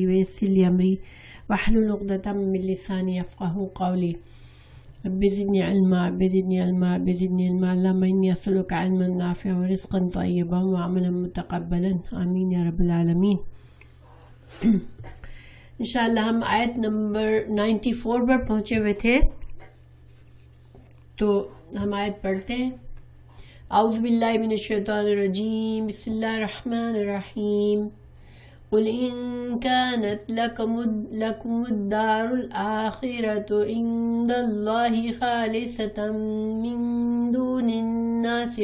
ويسر لي أمري واحلل عقدة من لساني يفقهوا قولي رب زدني علما رب زدني علما رب زدني علما اللهم إني أسألك علما نافعا ورزقا طيبا وعملا متقبلا آمین یا رب العالمین۔ انشاءاللہ ہم آیت نمبر 94 پر پہنچے ہوئے تھے، تو ہم آیت پڑھتے ہیں۔ اعوذ باللہ من الشیطان الرجیم، بسم اللہ الرحمن الرحیم۔ قل إن كانت لكم الدار الآخرة عند الله خالصة من دون الناس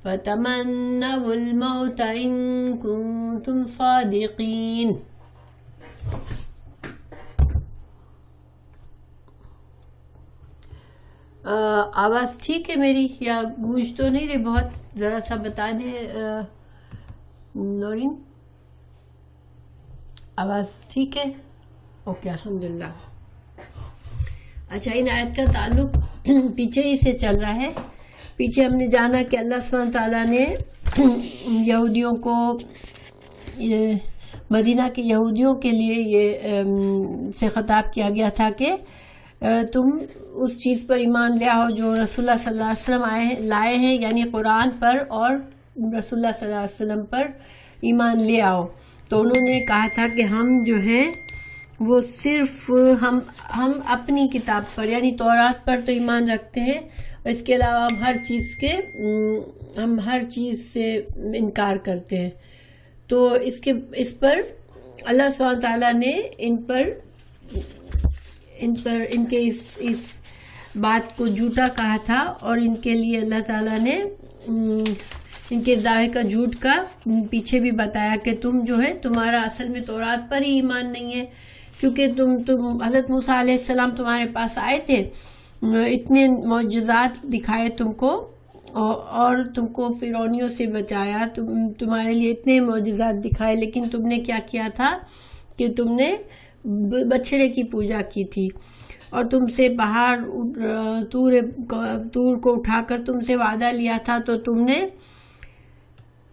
فتمنوا الموت إن كنتم صادقين۔ آواز ٹھیک ہے میری یا گونج تو نہیں رہی بہت؟ ذرا سا بتا دیں نورین، آواز ٹھیک ہے؟ اوکے الحمدللہ۔ اچھا، ان آیت کا تعلق پیچھے ہی سے چل رہا ہے۔ پیچھے ہم نے جانا کہ اللہ سبحانہ تعالیٰ نے یہودیوں کو، مدینہ کے یہودیوں کے لیے یہ سے خطاب کیا گیا تھا کہ تم اس چیز پر ایمان لے آؤ جو رسول اللہ صلی اللہ علیہ وسلم لائے ہیں، یعنی قرآن پر اور رسول اللہ صلی اللہ علیہ وسلم پر ایمان لے آؤ۔ تو انہوں نے کہا تھا کہ ہم جو ہیں وہ صرف ہم اپنی کتاب پر یعنی تورات پر تو ایمان رکھتے ہیں، اور اس کے علاوہ ہم ہر چیز سے انکار کرتے ہیں۔ تو اس پر اللہ سبحانہ تعالیٰ نے ان کے اس بات کو جھوٹا کہا تھا، اور ان کے لیے اللہ تعالیٰ نے ان کے دعوے کا جھوٹ کا پیچھے بھی بتایا کہ تم جو ہے تمہارا اصل میں تورات پر ہی ایمان نہیں ہے، کیونکہ تم حضرت موسیٰ علیہ السلام تمہارے پاس آئے تھے، اتنے معجزات دکھائے تم کو، اور تم کو فرعونیوں سے بچایا، تمہارے لیے اتنے معجزات دکھائے، لیکن تم نے کیا کیا تھا کہ تم نے بچھڑے کی پوجا کی تھی، اور تم سے پہاڑ طور کو اٹھا کر تم سے وعدہ لیا تھا، تو تم نے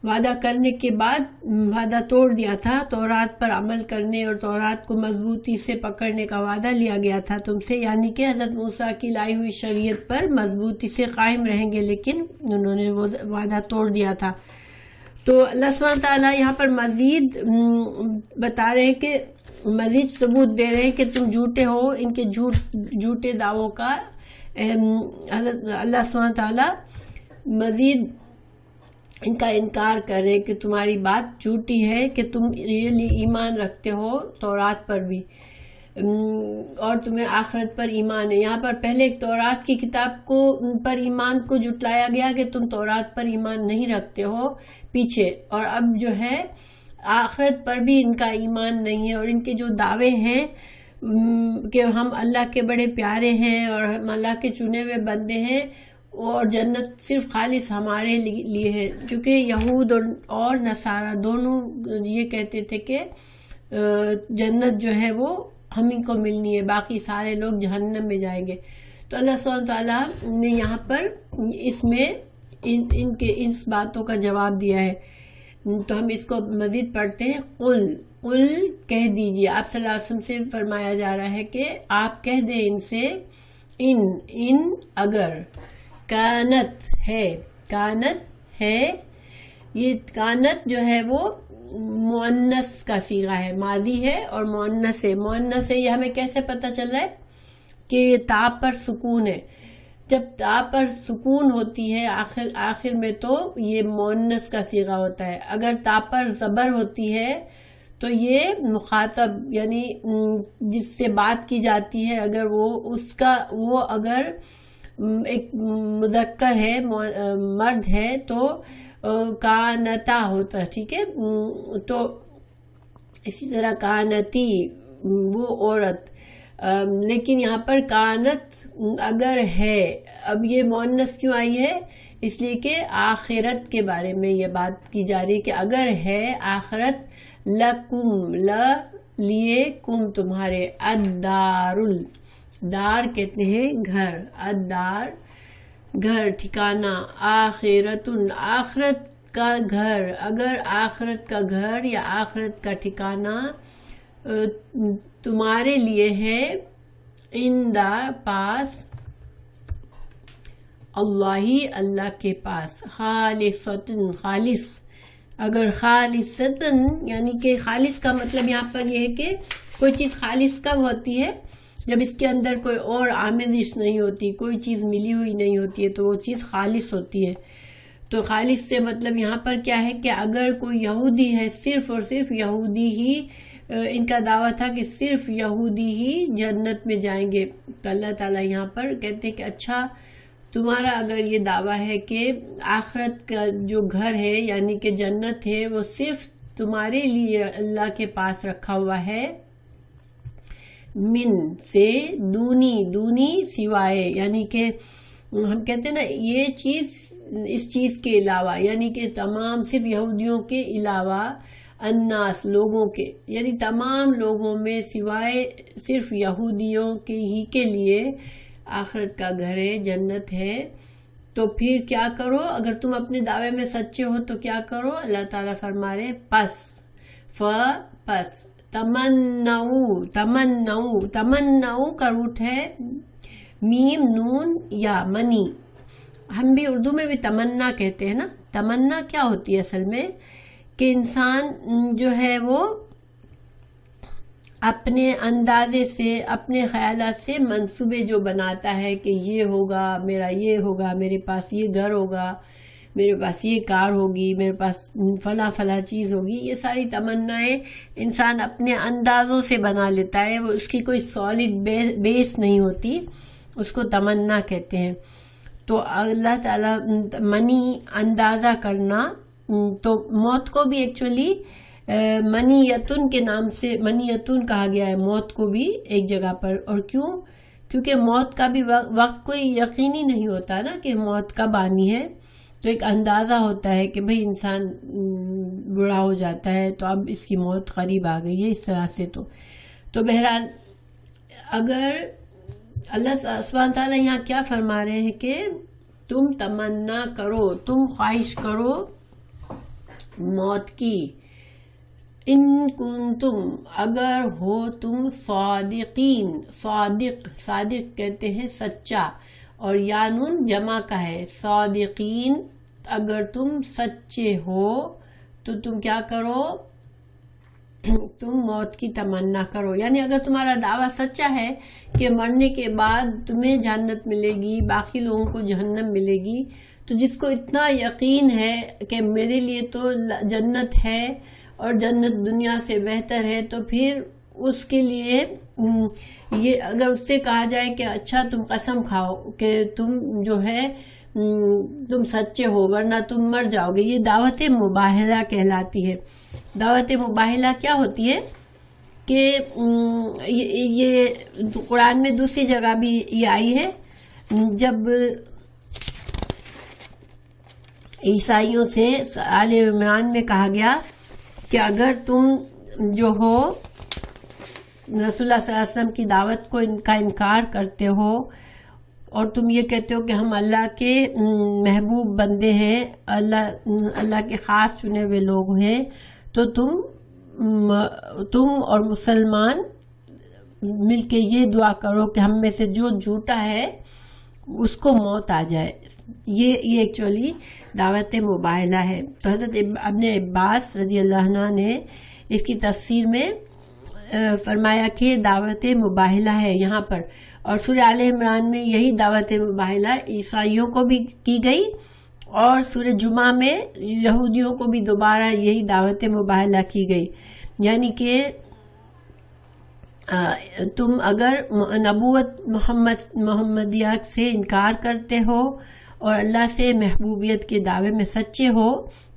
وعدہ کرنے کے بعد وعدہ توڑ دیا تھا۔ تورات پر عمل کرنے اور تورات کو مضبوطی سے پکڑنے کا وعدہ لیا گیا تھا تم سے، یعنی کہ حضرت موسیٰ کی لائی ہوئی شریعت پر مضبوطی سے قائم رہیں گے، لیکن انہوں نے وہ وعدہ توڑ دیا تھا۔ تو اللہ سبحانہ تعالیٰ یہاں پر مزید بتا رہے ہیں کہ مزید ثبوت دے رہے ہیں کہ تم جھوٹے ہو، ان کے جھوٹے دعووں کا اللہ سبحانہ تعالیٰ مزید ان کا انکار کر رہے کہ تمہاری بات جھوٹی ہے، کہ تم ریئلی ایمان رکھتے ہو تورات پر بھی، اور تمہیں آخرت پر ایمان ہے۔ یہاں پر پہلے ایک تورات کی کتاب پر ایمان کو جھٹلایا گیا کہ تم تورات پر ایمان نہیں رکھتے ہو پیچھے، اور اب جو ہے آخرت پر بھی ان کا ایمان نہیں ہے، اور ان کے جو دعوے ہیں کہ ہم اللہ کے بڑے پیارے ہیں اور ہم اللہ کے چنے ہوئے بندے ہیں، اور جنت صرف خالص ہمارے لیے ہے، چونکہ یہود اور نصارہ دونوں یہ کہتے تھے کہ جنت جو ہے وہ ہم ہی کو ملنی ہے، باقی سارے لوگ جہنم میں جائیں گے۔ تو اللہ سبحانہ تعالیٰ نے یہاں پر اس میں ان کے اس باتوں کا جواب دیا ہے۔ تو ہم اس کو مزید پڑھتے ہیں۔ قل کہہ دیجئے، آپ صلی اللہ علیہ وسلم سے فرمایا جا رہا ہے کہ آپ کہہ دیں ان سے، ان اگر کانت ہے، یہ کانت جو ہے وہ مؤنث کا صیغہ ہے، ماضی ہے اور مؤنث ہے۔ یہ ہمیں کیسے پتہ چل رہا ہے کہ یہ تا پر سکون ہے؟ جب تا پر سکون ہوتی ہے آخر میں تو یہ مؤنث کا صیغہ ہوتا ہے۔ اگر تا پر زبر ہوتی ہے تو یہ مخاطب یعنی جس سے بات کی جاتی ہے، اگر وہ اگر ایک مذکر ہے، مرد ہے، تو کانتا ہوتا ہے، ٹھیک ہے؟ تو اسی طرح کانتی وہ عورت، لیکن یہاں پر کانت اگر ہے، اب یہ مؤنث کیوں آئی ہے؟ اس لیے کہ آخرت کے بارے میں یہ بات کی جا رہی ہے کہ اگر ہے آخرت، لکم لیے، کم تمہارے، دار کہتے ہیں گھر، الدار گھر، ٹھکانہ، آخرت کا گھر، اگر آخرت کا گھر یا آخرت کا ٹھکانہ تمہارے لیے ہے ان دا پاس اللہ کے پاس، خالصتن خالص، اگر خالصتن یعنی کہ خالص کا مطلب یہاں پر یہ ہے کہ کوئی چیز خالص کب ہوتی ہے؟ جب اس کے اندر کوئی اور آمیزش نہیں ہوتی، کوئی چیز ملی ہوئی نہیں ہوتی ہے تو وہ چیز خالص ہوتی ہے۔ تو خالص سے مطلب یہاں پر کیا ہے کہ اگر کوئی یہودی ہے، صرف اور صرف یہودی ہی، ان کا دعویٰ تھا کہ صرف یہودی ہی جنت میں جائیں گے، تو اللہ تعالیٰ یہاں پر کہتے ہیں کہ اچھا تمہارا اگر یہ دعویٰ ہے کہ آخرت کا جو گھر ہے یعنی کہ جنت ہے وہ صرف تمہارے لیے اللہ کے پاس رکھا ہوا ہے، من سے دونی سوائے، یعنی کہ ہم کہتے ہیں نا یہ چیز اس چیز کے علاوہ، یعنی کہ تمام صرف یہودیوں کے علاوہ، الناس لوگوں کے، یعنی تمام لوگوں میں سوائے صرف یہودیوں کے ہی کے لیے آخرت کا گھر ہے، جنت ہے۔ تو پھر کیا کرو؟ اگر تم اپنے دعوے میں سچے ہو تو کیا کرو؟ اللہ تعالیٰ فرما رہے پس تمنعو کا روٹ ہے میم نون یا منی، ہم بھی اردو میں بھی تمنا کہتے ہیں نا۔ تمنا کیا ہوتی ہے اصل میں؟ کہ انسان جو ہے وہ اپنے اندازے سے، اپنے خیالات سے منصوبے جو بناتا ہے کہ یہ ہوگا، میرا یہ ہوگا، میرے پاس یہ گھر ہوگا، میرے پاس یہ کار ہوگی، میرے پاس فلاں چیز ہوگی، یہ ساری تمنائیں انسان اپنے اندازوں سے بنا لیتا ہے، وہ اس کی کوئی سالڈ بیس نہیں ہوتی، اس کو تمنا کہتے ہیں۔ تو اللہ تعالیٰ منی اندازہ کرنا، تو موت کو بھی ایکچولی منیتن کے نام سے منیتن کہا گیا ہے، موت کو بھی ایک جگہ پر۔ اور کیونکہ موت کا بھی وقت کوئی یقینی نہیں ہوتا نا کہ موت کب آنی ہے، تو ایک اندازہ ہوتا ہے کہ بھئی انسان بوڑھا ہو جاتا ہے تو اب اس کی موت قریب آ گئی ہے، اس طرح سے۔ تو بہرحال اگر اللہ سبحانہ تعالیٰ یہاں کیا فرما رہے ہیں کہ تم تمنا کرو، تم خواہش کرو موت کی، ان کنتم اگر ہو تم صادقین، صادق کہتے ہیں سچا، اور یا نون جمع کا ہے، صادقین، اگر تم سچے ہو تو تم کیا کرو؟ تم موت کی تمنا کرو، یعنی اگر تمہارا دعویٰ سچا ہے کہ مرنے کے بعد تمہیں جنت ملے گی، باقی لوگوں کو جہنم ملے گی، تو جس کو اتنا یقین ہے کہ میرے لیے تو جنت ہے اور جنت دنیا سے بہتر ہے، تو پھر اس کے لیے یہ اگر اس سے کہا جائے کہ اچھا تم قسم کھاؤ کہ تم جو ہے تم سچے ہو ورنہ تم مر جاؤ گے، یہ دعوت مباہلہ کہلاتی ہے۔ دعوت مباہلہ کیا ہوتی ہے کہ یہ قرآن میں دوسری جگہ بھی یہ آئی ہے، جب عیسائیوں سے آل عمران میں کہا گیا کہ اگر تم جو ہو رسول اللہ صلی اللہ علیہ وسلم کی دعوت کو کا انکار کرتے ہو اور تم یہ کہتے ہو کہ ہم اللہ کے محبوب بندے ہیں، اللہ کے خاص چنے ہوئے لوگ ہیں، تو تم اور مسلمان مل کے یہ دعا کرو کہ ہم میں سے جو جھوٹا ہے اس کو موت آ جائے۔ یہ ایکچولی دعوت مباہلہ ہے۔ تو حضرت ابن عباس رضی اللہ عنہ نے اس کی تفسیر میں فرمایا کہ دعوت مباہلہ ہے یہاں پر، اور سورہ آل عمران میں یہی دعوت مباہلہ عیسائیوں کو بھی کی گئی، اور سورہ جمعہ میں یہودیوں کو بھی دوبارہ یہی دعوت مباہلہ کی گئی، یعنی کہ تم اگر نبوت محمدیہ سے انکار کرتے ہو اور اللہ سے محبوبیت کے دعوے میں سچے ہو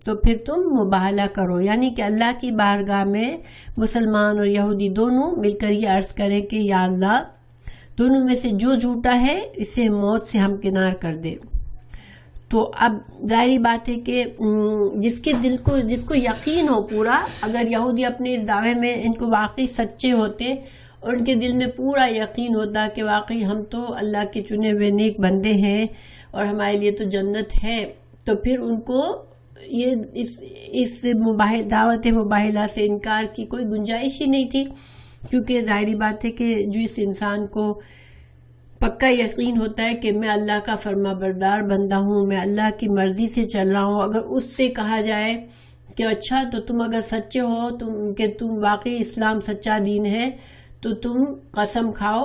تو پھر تم مباہلہ کرو، یعنی کہ اللہ کی بارگاہ میں مسلمان اور یہودی دونوں مل کر یہ عرض کریں کہ یا اللہ دونوں میں سے جو جھوٹا ہے اسے موت سے ہمکنار کر دے۔ تو اب ظاہری بات ہے کہ جس کو یقین ہو پورا، اگر یہودی اپنے اس دعوے میں ان کو واقعی سچے ہوتے اور ان کے دل میں پورا یقین ہوتا کہ واقعی ہم تو اللہ کے چنے ہوئے نیک بندے ہیں اور ہمارے لیے تو جنت ہے، تو پھر ان کو یہ اس دعوت مباہلہ سے انکار کی کوئی گنجائش ہی نہیں تھی، کیونکہ ظاہری بات ہے کہ جس انسان کو پکا یقین ہوتا ہے کہ میں اللہ کا فرما بردار بندہ ہوں، میں اللہ کی مرضی سے چل رہا ہوں، اگر اس سے کہا جائے کہ اچھا تو تم اگر سچے ہو کہ تم واقعی اسلام سچا دین ہے تو تم قسم کھاؤ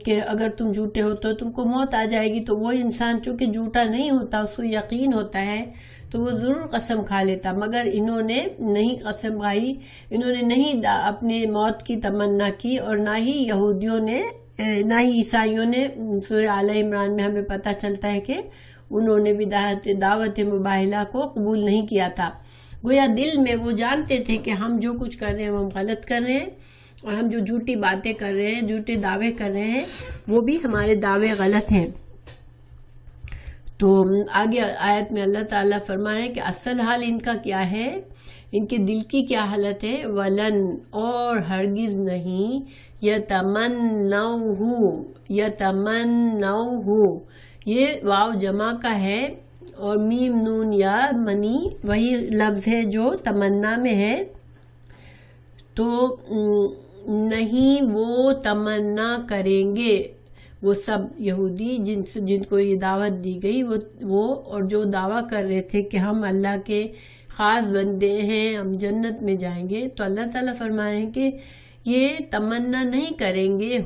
کہ اگر تم جھوٹے ہو تو تم کو موت آ جائے گی، تو وہ انسان چونکہ جھوٹا نہیں ہوتا، اس کو یقین ہوتا ہے تو وہ ضرور قسم کھا لیتا، مگر انہوں نے نہیں قسم کھائی، انہوں نے نہیں اپنے موت کی تمنا کی، اور نہ ہی یہودیوں نے نہ ہی عیسائیوں نے۔ سورہ آل عمران میں ہمیں پتہ چلتا ہے کہ انہوں نے بھی دعوت مباہلہ کو قبول نہیں کیا تھا، گویا دل میں وہ جانتے تھے کہ ہم جو کچھ کر رہے ہیں وہ ہم غلط کر رہے ہیں، اور ہم جو جھوٹی باتیں کر رہے ہیں، جھوٹے دعوے کر رہے ہیں، وہ بھی ہمارے دعوے غلط ہیں۔ تو آگے آیت میں اللہ تعالیٰ فرمائے کہ اصل حال ان کا کیا ہے، ان کے دل کی کیا حالت ہے، وَلَن اور ہرگز نہیں، یتمنوہ، یہ واو جمع کا ہے اور میم نون یا منی وہی لفظ ہے جو تمنا میں ہے، تو نہیں وہ تمنا کریں گے، وہ سب یہودی جن کو یہ دعوت دی گئی، وہ اور جو دعویٰ کر رہے تھے کہ ہم اللہ کے خاص بندے ہیں، ہم جنت میں جائیں گے، تو اللہ تعالیٰ فرما رہے ہیں کہ یہ تمنا نہیں کریں گے،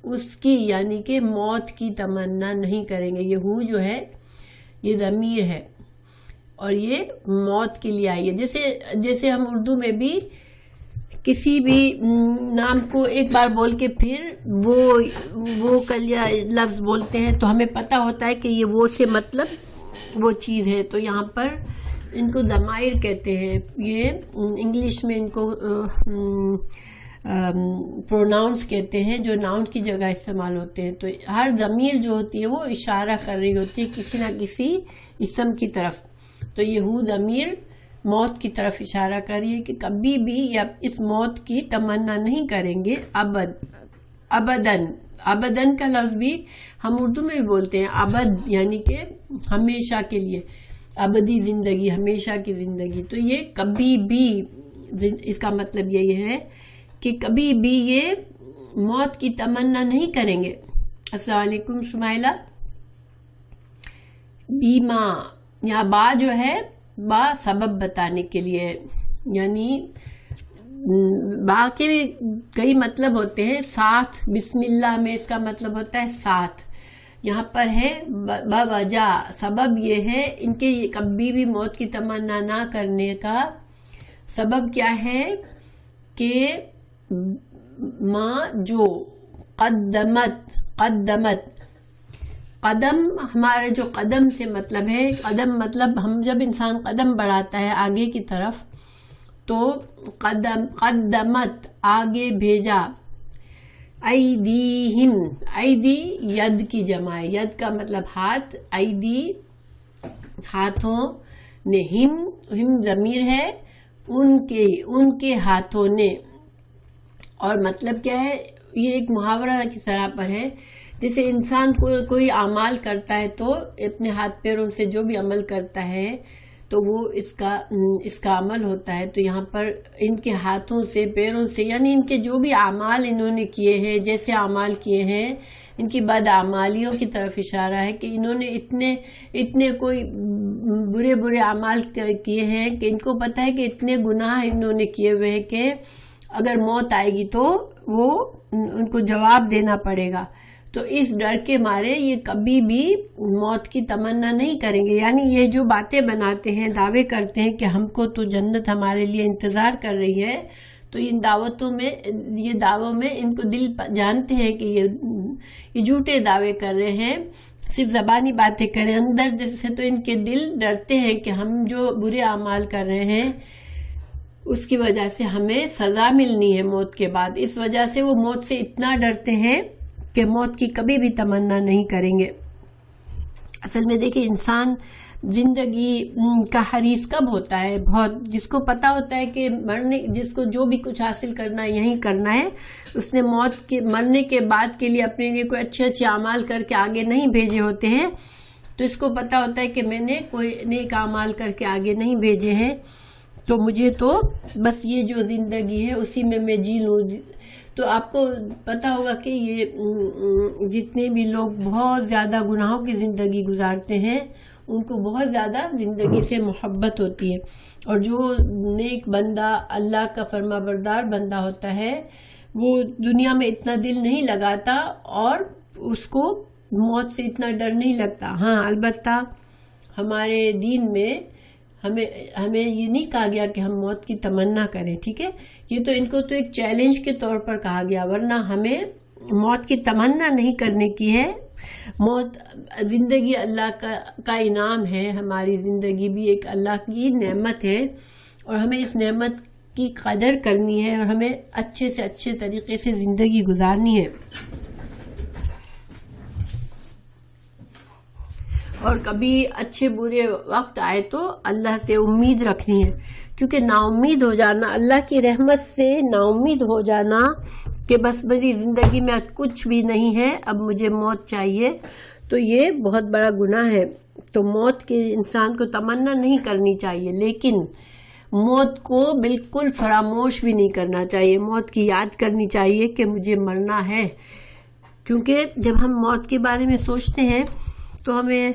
اس کی یعنی کہ موت کی تمنا نہیں کریں گے۔ یہ جو ہے یہ ضمیر ہے اور یہ موت کے لیے آئی ہے، جیسے ہم اردو میں بھی کسی بھی نام کو ایک بار بول کے پھر وہ کلیا لفظ بولتے ہیں تو ہمیں پتہ ہوتا ہے کہ یہ وہ سے مطلب وہ چیز ہے، تو یہاں پر ان کو ضمائر کہتے ہیں، یہ انگلش میں ان کو پروناؤنس کہتے ہیں، جو ناؤن کی جگہ استعمال ہوتے ہیں۔ تو ہر ضمیر جو ہوتی ہے وہ اشارہ کر رہی ہوتی ہے کسی نہ کسی اسم کی طرف، تو یہ ضمیر موت کی طرف اشارہ کر رہی ہے کہ کبھی بھی یا اس موت کی تمنا نہیں کریں گے، ابدن کا لفظ بھی ہم اردو میں بھی بولتے ہیں، ابد یعنی کہ ہمیشہ کے لیے، ابدی زندگی، ہمیشہ کی زندگی، تو یہ کبھی بھی، اس کا مطلب یہی ہے کہ کبھی بھی یہ موت کی تمنا نہیں کریں گے۔ السلام علیکم شمائلہ۔ بیما، یہاں با جو ہے با سبب بتانے کے لیے، یعنی با کے بھی کئی مطلب ہوتے ہیں، ساتھ، بسم اللہ میں اس کا مطلب ہوتا ہے ساتھ، یہاں پر ہے بوجہ، سبب یہ ہے ان کے کبھی بھی موت کی تمنا نہ کرنے کا سبب کیا ہے کہ ماں جو قدمت، قدم ہمارے جو قدم سے مطلب ہے، قدم مطلب ہم جب انسان قدم بڑھاتا ہے آگے کی طرف تو قدمت آگے بھیجا، ایدیہم، ایدی ید کی جمع ہے، ید کا مطلب ہاتھ، ایدی ہاتھوں نے، ہم ضمیر ہے ان کے ہاتھوں نے، اور مطلب کیا ہے، یہ ایک محاورہ کی طرح پر ہے، جیسے انسان کوئی اعمال کرتا ہے تو اپنے ہاتھ پیروں سے جو بھی عمل کرتا ہے تو وہ اس کا عمل ہوتا ہے، تو یہاں پر ان کے ہاتھوں سے، پیروں سے، یعنی ان کے جو بھی اعمال انہوں نے کیے ہیں، جیسے اعمال کیے ہیں، ان کی بدعمالیوں کی طرف اشارہ ہے کہ انہوں نے اتنے کوئی برے اعمال کیے ہیں کہ ان کو پتہ ہے کہ اتنے گناہ انہوں نے کیے ہوئے ہیں کہ اگر موت آئے گی تو وہ ان کو جواب دینا پڑے گا، تو اس ڈر کے مارے یہ کبھی بھی موت کی تمنا نہیں کریں گے، یعنی یہ جو باتیں بناتے ہیں، دعوے کرتے ہیں کہ ہم کو تو جنت ہمارے لیے انتظار کر رہی ہے، تو ان دعوتوں میں، یہ دعووں میں ان کو دل جانتے ہیں کہ یہ جھوٹے دعوے کر رہے ہیں، صرف زبانی باتیں کریں، اندر جیسے تو ان کے دل ڈرتے ہیں کہ ہم جو برے اعمال کر رہے ہیں اس کی وجہ سے ہمیں سزا ملنی ہے موت کے بعد، اس وجہ سے وہ موت سے اتنا ڈرتے ہیں کہ موت کی کبھی بھی تمنا نہیں کریں گے۔ اصل میں دیکھیں، انسان زندگی کا حریص کب ہوتا ہے؟ بہت، جس کو پتا ہوتا ہے کہ جس کو جو بھی کچھ حاصل کرنا ہے یہیں کرنا ہے، اس نے مرنے کے بعد کے لیے اپنے لیے کوئی اچھے اعمال کر کے آگے نہیں بھیجے ہوتے ہیں، تو اس کو پتہ ہوتا ہے کہ میں نے کوئی نیک اعمال کر کے آگے نہیں بھیجے ہیں، تو مجھے تو بس یہ جو زندگی ہے اسی میں جی لوں. تو آپ کو پتہ ہوگا کہ یہ جتنے بھی لوگ بہت زیادہ گناہوں کی زندگی گزارتے ہیں ان کو بہت زیادہ زندگی سے محبت ہوتی ہے، اور جو نیک بندہ اللہ کا فرما بردار بندہ ہوتا ہے وہ دنیا میں اتنا دل نہیں لگاتا اور اس کو موت سے اتنا ڈر نہیں لگتا. ہاں البتہ ہمارے دین میں ہمیں یہ نہیں کہا گیا کہ ہم موت کی تمنا کریں، ٹھیک ہے، یہ تو ان کو تو ایک چیلنج کے طور پر کہا گیا، ورنہ ہمیں موت کی تمنا نہیں کرنے کی ہے. موت زندگی اللہ کا انعام ہے، ہماری زندگی بھی ایک اللہ کی نعمت ہے، اور ہمیں اس نعمت کی قدر کرنی ہے اور ہمیں اچھے سے اچھے طریقے سے زندگی گزارنی ہے. اور کبھی اچھے برے وقت آئے تو اللہ سے امید رکھنی ہے، کیونکہ نا امید ہو جانا، اللہ کی رحمت سے نا امید ہو جانا کہ بس میری زندگی میں کچھ بھی نہیں ہے، اب مجھے موت چاہیے، تو یہ بہت بڑا گناہ ہے. تو موت کے انسان کو تمنا نہیں کرنی چاہیے، لیکن موت کو بالکل فراموش بھی نہیں کرنا چاہیے. موت کی یاد کرنی چاہیے کہ مجھے مرنا ہے، کیونکہ جب ہم موت کے بارے میں سوچتے ہیں تو ہمیں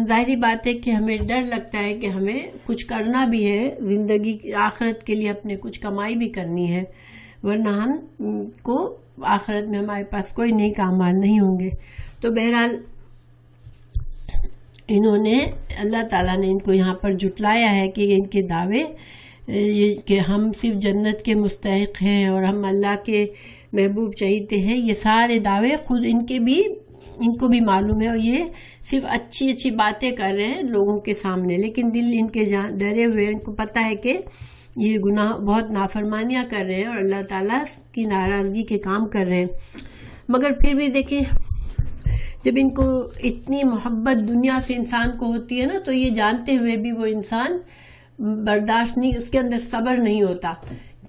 ظاہری بات ہے کہ ہمیں ڈر لگتا ہے کہ ہمیں کچھ کرنا بھی ہے زندگی کی، آخرت کے لیے اپنے کچھ کمائی بھی کرنی ہے، ورنہ ہم کو آخرت میں ہمارے پاس کوئی نیک اعمال نہیں ہوں گے. تو بہرحال انہوں نے اللہ تعالیٰ نے ان کو یہاں پر جھٹلایا ہے کہ ان کے دعوے کہ ہم صرف جنت کے مستحق ہیں اور ہم اللہ کے محبوب چہیتے ہیں، یہ سارے دعوے خود ان کو بھی معلوم ہے، اور یہ صرف اچھی اچھی باتیں کر رہے ہیں لوگوں کے سامنے، لیکن دل ان کے ڈرے ہوئے، ان کو پتہ ہے کہ یہ گناہ بہت نافرمانیاں کر رہے ہیں اور اللہ تعالیٰ کی ناراضگی کے کام کر رہے ہیں. مگر پھر بھی دیکھیں، جب ان کو اتنی محبت دنیا سے انسان کو ہوتی ہے نا، تو یہ جانتے ہوئے بھی وہ انسان برداشت نہیں، اس کے اندر صبر نہیں ہوتا.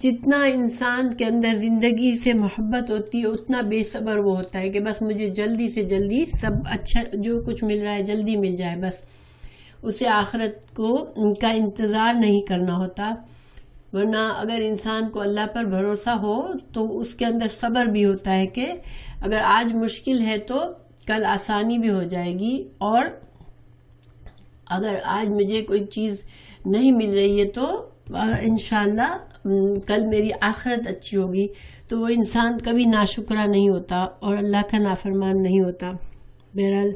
جتنا انسان کے اندر زندگی سے محبت ہوتی ہے اتنا بے صبر وہ ہوتا ہے کہ بس مجھے جلدی سے جلدی سب اچھا جو کچھ مل رہا ہے جلدی مل جائے، بس اسے آخرت کو ان کا انتظار نہیں کرنا ہوتا. ورنہ اگر انسان کو اللہ پر بھروسہ ہو تو اس کے اندر صبر بھی ہوتا ہے کہ اگر آج مشکل ہے تو کل آسانی بھی ہو جائے گی، اور اگر آج مجھے کوئی چیز نہیں مل رہی ہے تو انشاءاللہ کل میری آخرت اچھی ہوگی. تو وہ انسان کبھی ناشکرا نہیں ہوتا اور اللہ کا نافرمان نہیں ہوتا. بہرحال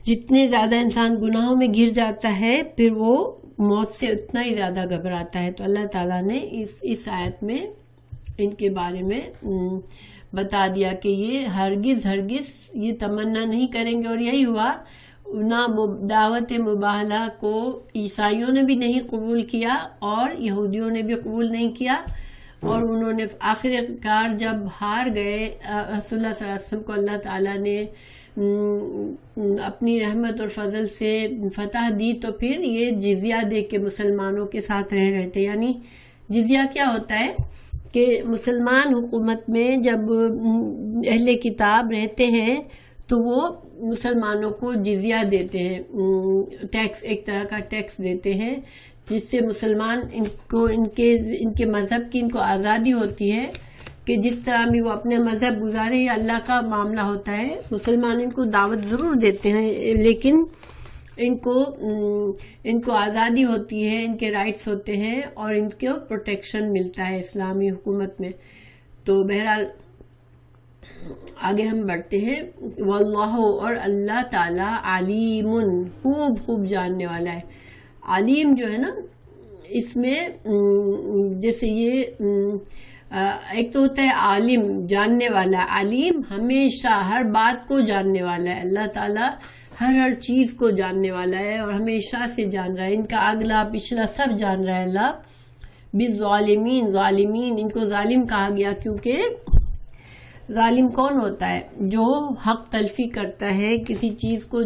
جتنے زیادہ انسان گناہوں میں گر جاتا ہے پھر وہ موت سے اتنا ہی زیادہ گھبراتا ہے. تو اللہ تعالیٰ نے اس آیت میں ان کے بارے میں بتا دیا کہ یہ ہرگز یہ تمنا نہیں کریں گے. اور یہی ہوا، نہ دعوت مباہلہ کو عیسائیوں نے بھی نہیں قبول کیا اور یہودیوں نے بھی قبول نہیں کیا، اور انہوں نے آخر کار جب ہار گئے رسول اللہ صلی اللہ علیہ وسلم کو اللہ تعالیٰ نے اپنی رحمت اور فضل سے فتح دی، تو پھر یہ جزیہ دے کے مسلمانوں کے ساتھ رہ رہے تھے. یعنی جزیہ کیا ہوتا ہے کہ مسلمان حکومت میں جب اہل کتاب رہتے ہیں تو وہ مسلمانوں کو جزیہ دیتے ہیں، ٹیکس، ایک طرح کا ٹیکس دیتے ہیں، جس سے مسلمان ان کے مذہب کی ان کو آزادی ہوتی ہے کہ جس طرح بھی وہ اپنے مذہب گزارے، یہ اللہ کا معاملہ ہوتا ہے. مسلمان ان کو دعوت ضرور دیتے ہیں لیکن ان کو آزادی ہوتی ہے، ان کے رائٹس ہوتے ہیں اور ان کو پروٹیکشن ملتا ہے اسلامی حکومت میں. تو بہرحال آگے ہم بڑھتے ہیں. واللہ، اور اللہ تعالیٰ، علیم، خوب جاننے والا ہے. علیم جو ہے نا، اس میں جیسے یہ ایک تو ہوتا ہے عالم، جاننے والا. علیم ہمیشہ ہر بات کو جاننے والا ہے. اللہ تعالیٰ ہر چیز کو جاننے والا ہے اور ہمیشہ سے جان رہا ہے. ان کا اگلا پچھلا سب جان رہا ہے اللہ. بالظالمین، ظالمین، ان کو ظالم کہا گیا کیونکہ ظالم کون ہوتا ہے؟ جو حق تلفی کرتا ہے، کسی چیز کو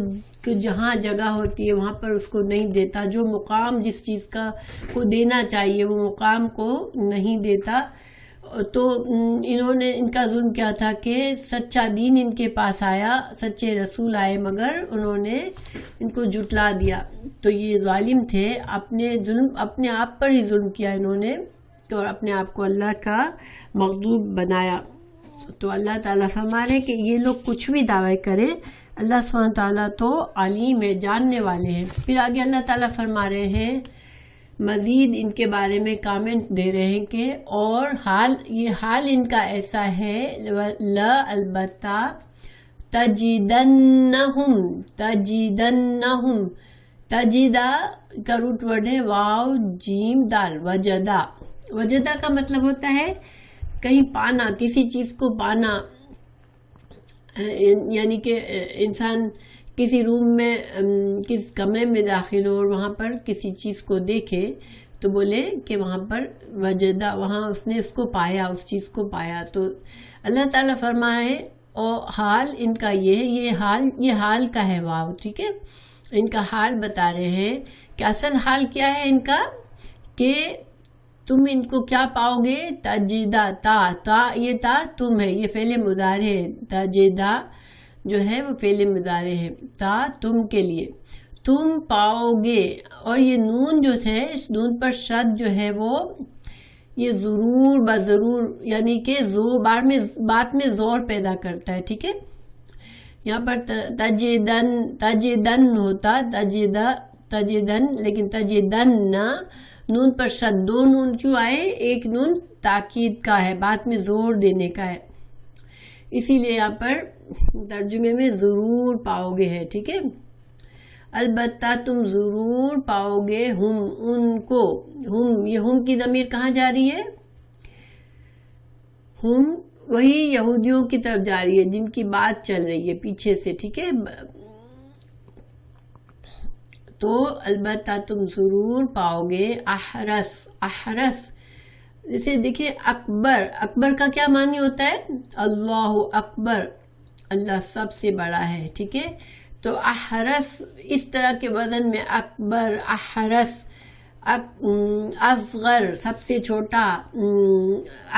جہاں جگہ ہوتی ہے وہاں پر اس کو نہیں دیتا، جو مقام جس چیز کا کو دینا چاہیے وہ مقام کو نہیں دیتا، تو انہوں نے ان کا ظلم کیا تھا کہ سچا دین ان کے پاس آیا، سچے رسول آئے، مگر انہوں نے ان کو جھٹلا دیا. تو یہ ظالم تھے، اپنے آپ پر ہی ظلم کیا انہوں نے اور اپنے آپ کو اللہ کا مغضوب بنایا. تو اللہ تعالیٰ فرما رہے کہ یہ لوگ کچھ بھی دعوی کریں، اللہ سبحانہ تعالیٰ تو علیم ہے، جاننے والے ہیں. پھر آگے اللہ تعالیٰ فرما رہے ہیں، مزید ان کے بارے میں کامنٹ دے رہے ہیں کہ اور یہ حال ان کا ایسا ہے، لا البتہ تجدنہم تجدہ کا روٹ ورڈ ہے واو جیم دال، وجدہ کا مطلب ہوتا ہے کہیں پانا، کسی چیز کو پانا. یعنی کہ انسان کسی روم میں کس کمرے میں داخل ہو اور وہاں پر کسی چیز کو دیکھے تو بولے کہ وہاں پر وجدہ، وہاں اس نے اس کو پایا، اس چیز کو پایا. تو اللہ تعالیٰ فرما رہے ہیں اور حال ان کا یہ ہے، یہ حال کا ہے واو، ٹھیک ہے. ان کا حال بتا رہے ہیں کہ اصل حال کیا ہے ان کا، کہ تم ان کو کیا پاؤ گے. تجدہ، تا یہ تا تم ہے، یہ فعل مضارع ہے. تجدہ جو ہے وہ فعل مضارع ہے، تا تم کے لیے، تم پاؤ گے. اور یہ نون جو ہے، اس نون پر شد جو ہے وہ یہ ضرور بضرور یعنی کہ بات میں زور پیدا کرتا ہے، ٹھیک ہے. یہاں پر تجدن ہوتا، تجدن، لیکن تجدن نون پر شد. دو نون کیوں آئے؟ ایک نون تاکید کا ہے، بات میں زور دینے کا ہے، اسی لیے یہاں پر ترجمے میں ضرور پاؤ گے ہے، ٹھیک ہے. البتہ تم ضرور پاؤ گے ہم ان کو. یہ ہم کی ضمیر کہاں جا رہی ہے؟ ہم وہی یہودیوں کی طرف جا رہی ہے جن کی بات چل رہی ہے پیچھے سے، ٹھیک ہے. تو البتہ تم ضرور پاؤ گے احرس. جیسے دیکھیں اکبر کا کیا معنی ہوتا ہے؟ اللہ اکبر، اللہ سب سے بڑا ہے، ٹھیک ہے. تو احرس اس طرح کے وزن میں اکبر، احرس، اصغر سب سے چھوٹا،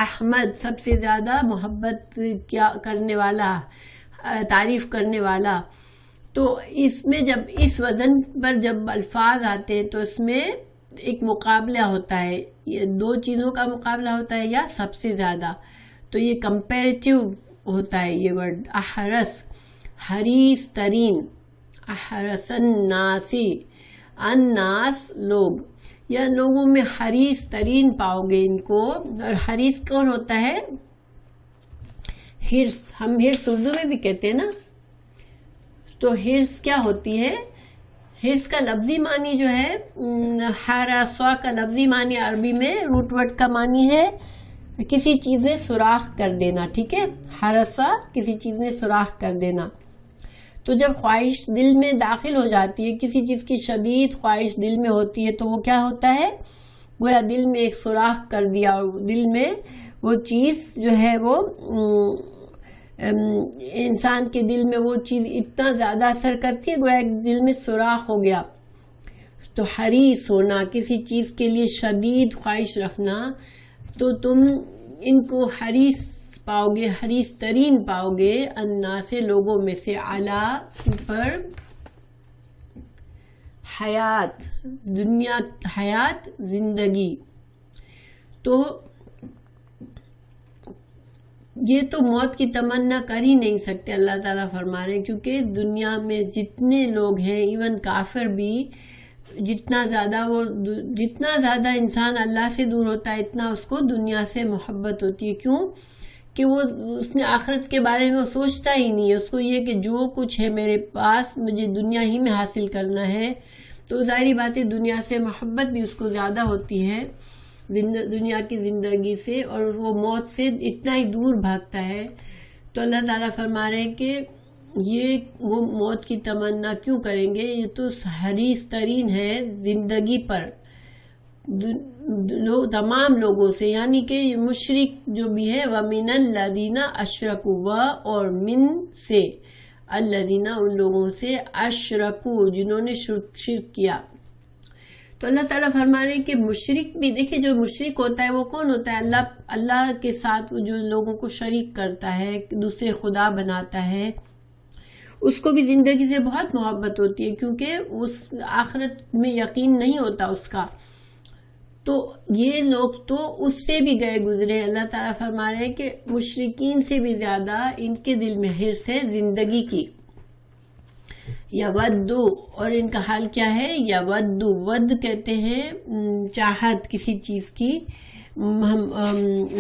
احمد سب سے زیادہ محبت کرنے والا، تعریف کرنے والا. تو اس میں جب اس وزن پر جب الفاظ آتے ہیں تو اس میں ایک مقابلہ ہوتا ہے، یہ دو چیزوں کا مقابلہ ہوتا ہے یا سب سے زیادہ. تو یہ کمپیریٹیو ہوتا ہے یہ ورڈ. احرس حریص ترین، احرس الناس لوگ، یا لوگوں میں حریص ترین پاؤ گے ان کو. اور حریص کون ہوتا ہے؟ حرص، ہم حرص اردو میں بھی کہتے ہیں نا. تو حرص کیا ہوتی ہے؟ حرص کا لفظی معنی جو ہے، حراسوا کا لفظی معنی عربی میں روٹ ورڈ کا معنی ہے کسی چیز میں سوراخ کر دینا، ٹھیک ہے. حراسوا کسی چیز میں سوراخ کر دینا. تو جب خواہش دل میں داخل ہو جاتی ہے، کسی چیز کی شدید خواہش دل میں ہوتی ہے تو وہ کیا ہوتا ہے؟ گویا دل میں ایک سوراخ کر دیا اور دل میں وہ چیز جو ہے وہ انسان کے دل میں وہ چیز اتنا زیادہ اثر کرتی ہے گویا دل میں سوراخ ہو گیا. تو حریص ہونا، کسی چیز کے لیے شدید خواہش رکھنا، تو تم ان کو حریص پاؤ گے، حریص ترین پاؤ گے الناس لوگوں میں سے، علی پر حیات، دنیا حیات زندگی. تو یہ تو موت کی تمنا کر ہی نہیں سکتے اللہ تعالیٰ فرما رہے ہیں، کیونکہ دنیا میں جتنے لوگ ہیں، ایون کافر بھی، جتنا زیادہ انسان اللہ سے دور ہوتا ہے اتنا اس کو دنیا سے محبت ہوتی ہے. کیوں؟ کہ اس نے آخرت کے بارے میں وہ سوچتا ہی نہیں ہے. اس کو یہ کہ جو کچھ ہے میرے پاس مجھے دنیا ہی میں حاصل کرنا ہے. تو ظاہری بات ہے دنیا سے محبت بھی اس کو زیادہ ہوتی ہے، دنیا کی زندگی سے، اور وہ موت سے اتنا ہی دور بھاگتا ہے. تو اللہ تعالیٰ فرما رہے ہیں کہ یہ وہ موت کی تمنا کیوں کریں گے؟ یہ تو حریص ترین ہے زندگی پر تمام لوگوں سے، یعنی کہ مشرک جو بھی ہے، وَمِنَ الَّذِينَ أَشْرَكُوا، اور من سے، الَّذِينَ ان لوگوں سے، أَشْرَكُوا جنہوں نے شرک کیا. تو اللہ تعالیٰ فرما رہے ہیں کہ مشرک بھی، دیکھیں جو مشرک ہوتا ہے وہ کون ہوتا ہے؟ اللہ کے ساتھ وہ جو لوگوں کو شریک کرتا ہے، دوسرے خدا بناتا ہے، اس کو بھی زندگی سے بہت محبت ہوتی ہے، کیونکہ اس آخرت میں یقین نہیں ہوتا اس کا. تو یہ لوگ تو اس سے بھی گئے گزرے. اللہ تعالیٰ فرما رہے ہیں کہ مشرکین سے بھی زیادہ ان کے دل میں حرص ہے زندگی کی. یودو، اور ان کا حال کیا ہے؟ یودو، ود کہتے ہیں چاہت کسی چیز کی.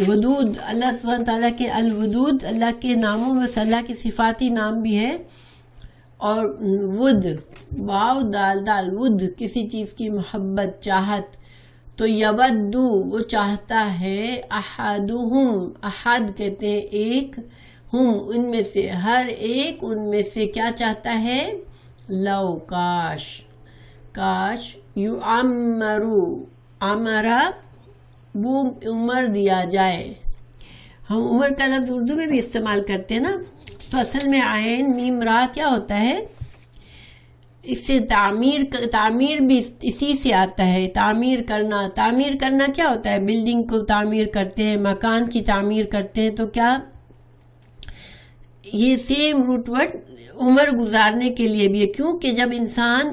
ودود، اللہ سبحانہ تعالیٰ کے الودود اللہ کے ناموں میں سے اللہ کے صفاتی نام بھی ہے. اور ود، واو دال دال، ود کسی چیز کی محبت، چاہت. تو یودو وہ چاہتا ہے، احدہم، احد کہتے ہیں ایک، ہم ان میں سے، ہر ایک ان میں سے کیا چاہتا ہے؟ لو، کاش، کاش، یعمرو، عمرہ وہ عمر دیا جائے. ہم عمر کا لفظ اردو میں بھی استعمال کرتے ہیں نا، تو اصل میں عین میم را کیا ہوتا ہے؟ اس سے تعمیر بھی اسی سے آتا ہے. تعمیر کرنا، تعمیر کرنا کیا ہوتا ہے؟ بلڈنگ کو تعمیر کرتے ہیں، مکان کی تعمیر کرتے ہیں. تو کیا یہ سیم روٹ ورڈ عمر گزارنے کے لیے بھی ہے، کیونکہ جب انسان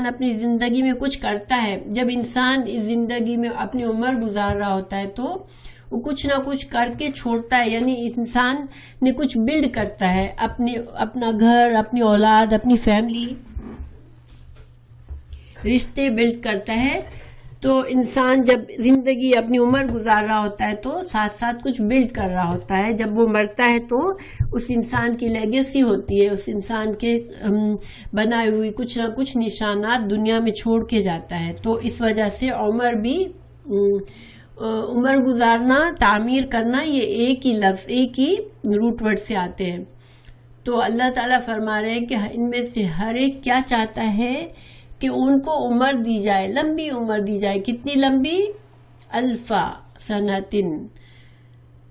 اپنی زندگی میں کچھ کرتا ہے، جب انسان اس زندگی میں اپنی عمر گزار رہا ہوتا ہے تو وہ کچھ نہ کچھ کر کے چھوڑتا ہے. یعنی انسان نے کچھ بلڈ کرتا ہے، اپنا گھر، اپنی اولاد، اپنی فیملی، رشتے بلڈ کرتا ہے. تو انسان جب زندگی اپنی عمر گزار رہا ہوتا ہے تو ساتھ ساتھ کچھ بلڈ کر رہا ہوتا ہے. جب وہ مرتا ہے تو اس انسان کی لیگیسی ہوتی ہے، اس انسان کے بنائے ہوئی کچھ نہ کچھ نشانات دنیا میں چھوڑ کے جاتا ہے. تو اس وجہ سے عمر گزارنا، تعمیر کرنا، یہ ایک ہی لفظ، ایک ہی روٹ ورڈ سے آتے ہیں. تو اللہ تعالیٰ فرما رہے ہیں کہ ان میں سے ہر ایک کیا چاہتا ہے کہ ان کو عمر دی جائے، لمبی عمر دی جائے. کتنی لمبی؟ الفا سنتن،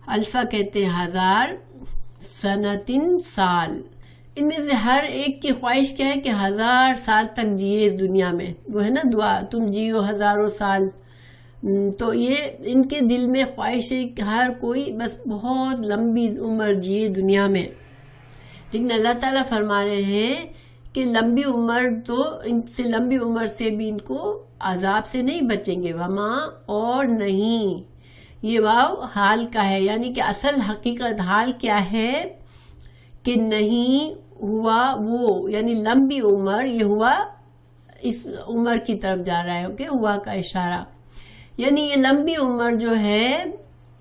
الفا کہتے ہیں 1000، سنتن سال. ان میں سے ہر ایک کی خواہش کیا ہے کہ 1000 سال تک جیے اس دنیا میں. وہ ہے نا دعا، تم جیو ہزاروں سال. تو یہ ان کے دل میں خواہش ہے کہ ہر کوئی بس بہت لمبی عمر جیے دنیا میں. لیکن اللہ تعالیٰ فرما رہے ہیں کہ لمبی عمر تو ان سے، لمبی عمر سے بھی ان کو عذاب سے نہیں بچیں گے. وما، اور نہیں، یہ واو حال کا ہے، یعنی کہ اصل حقیقت حال کیا ہے کہ نہیں ہوا وہ، یعنی لمبی عمر، یہ ہوا اس عمر کی طرف جا رہا ہے. اوکے، ہوا کا اشارہ، یعنی یہ لمبی عمر جو ہے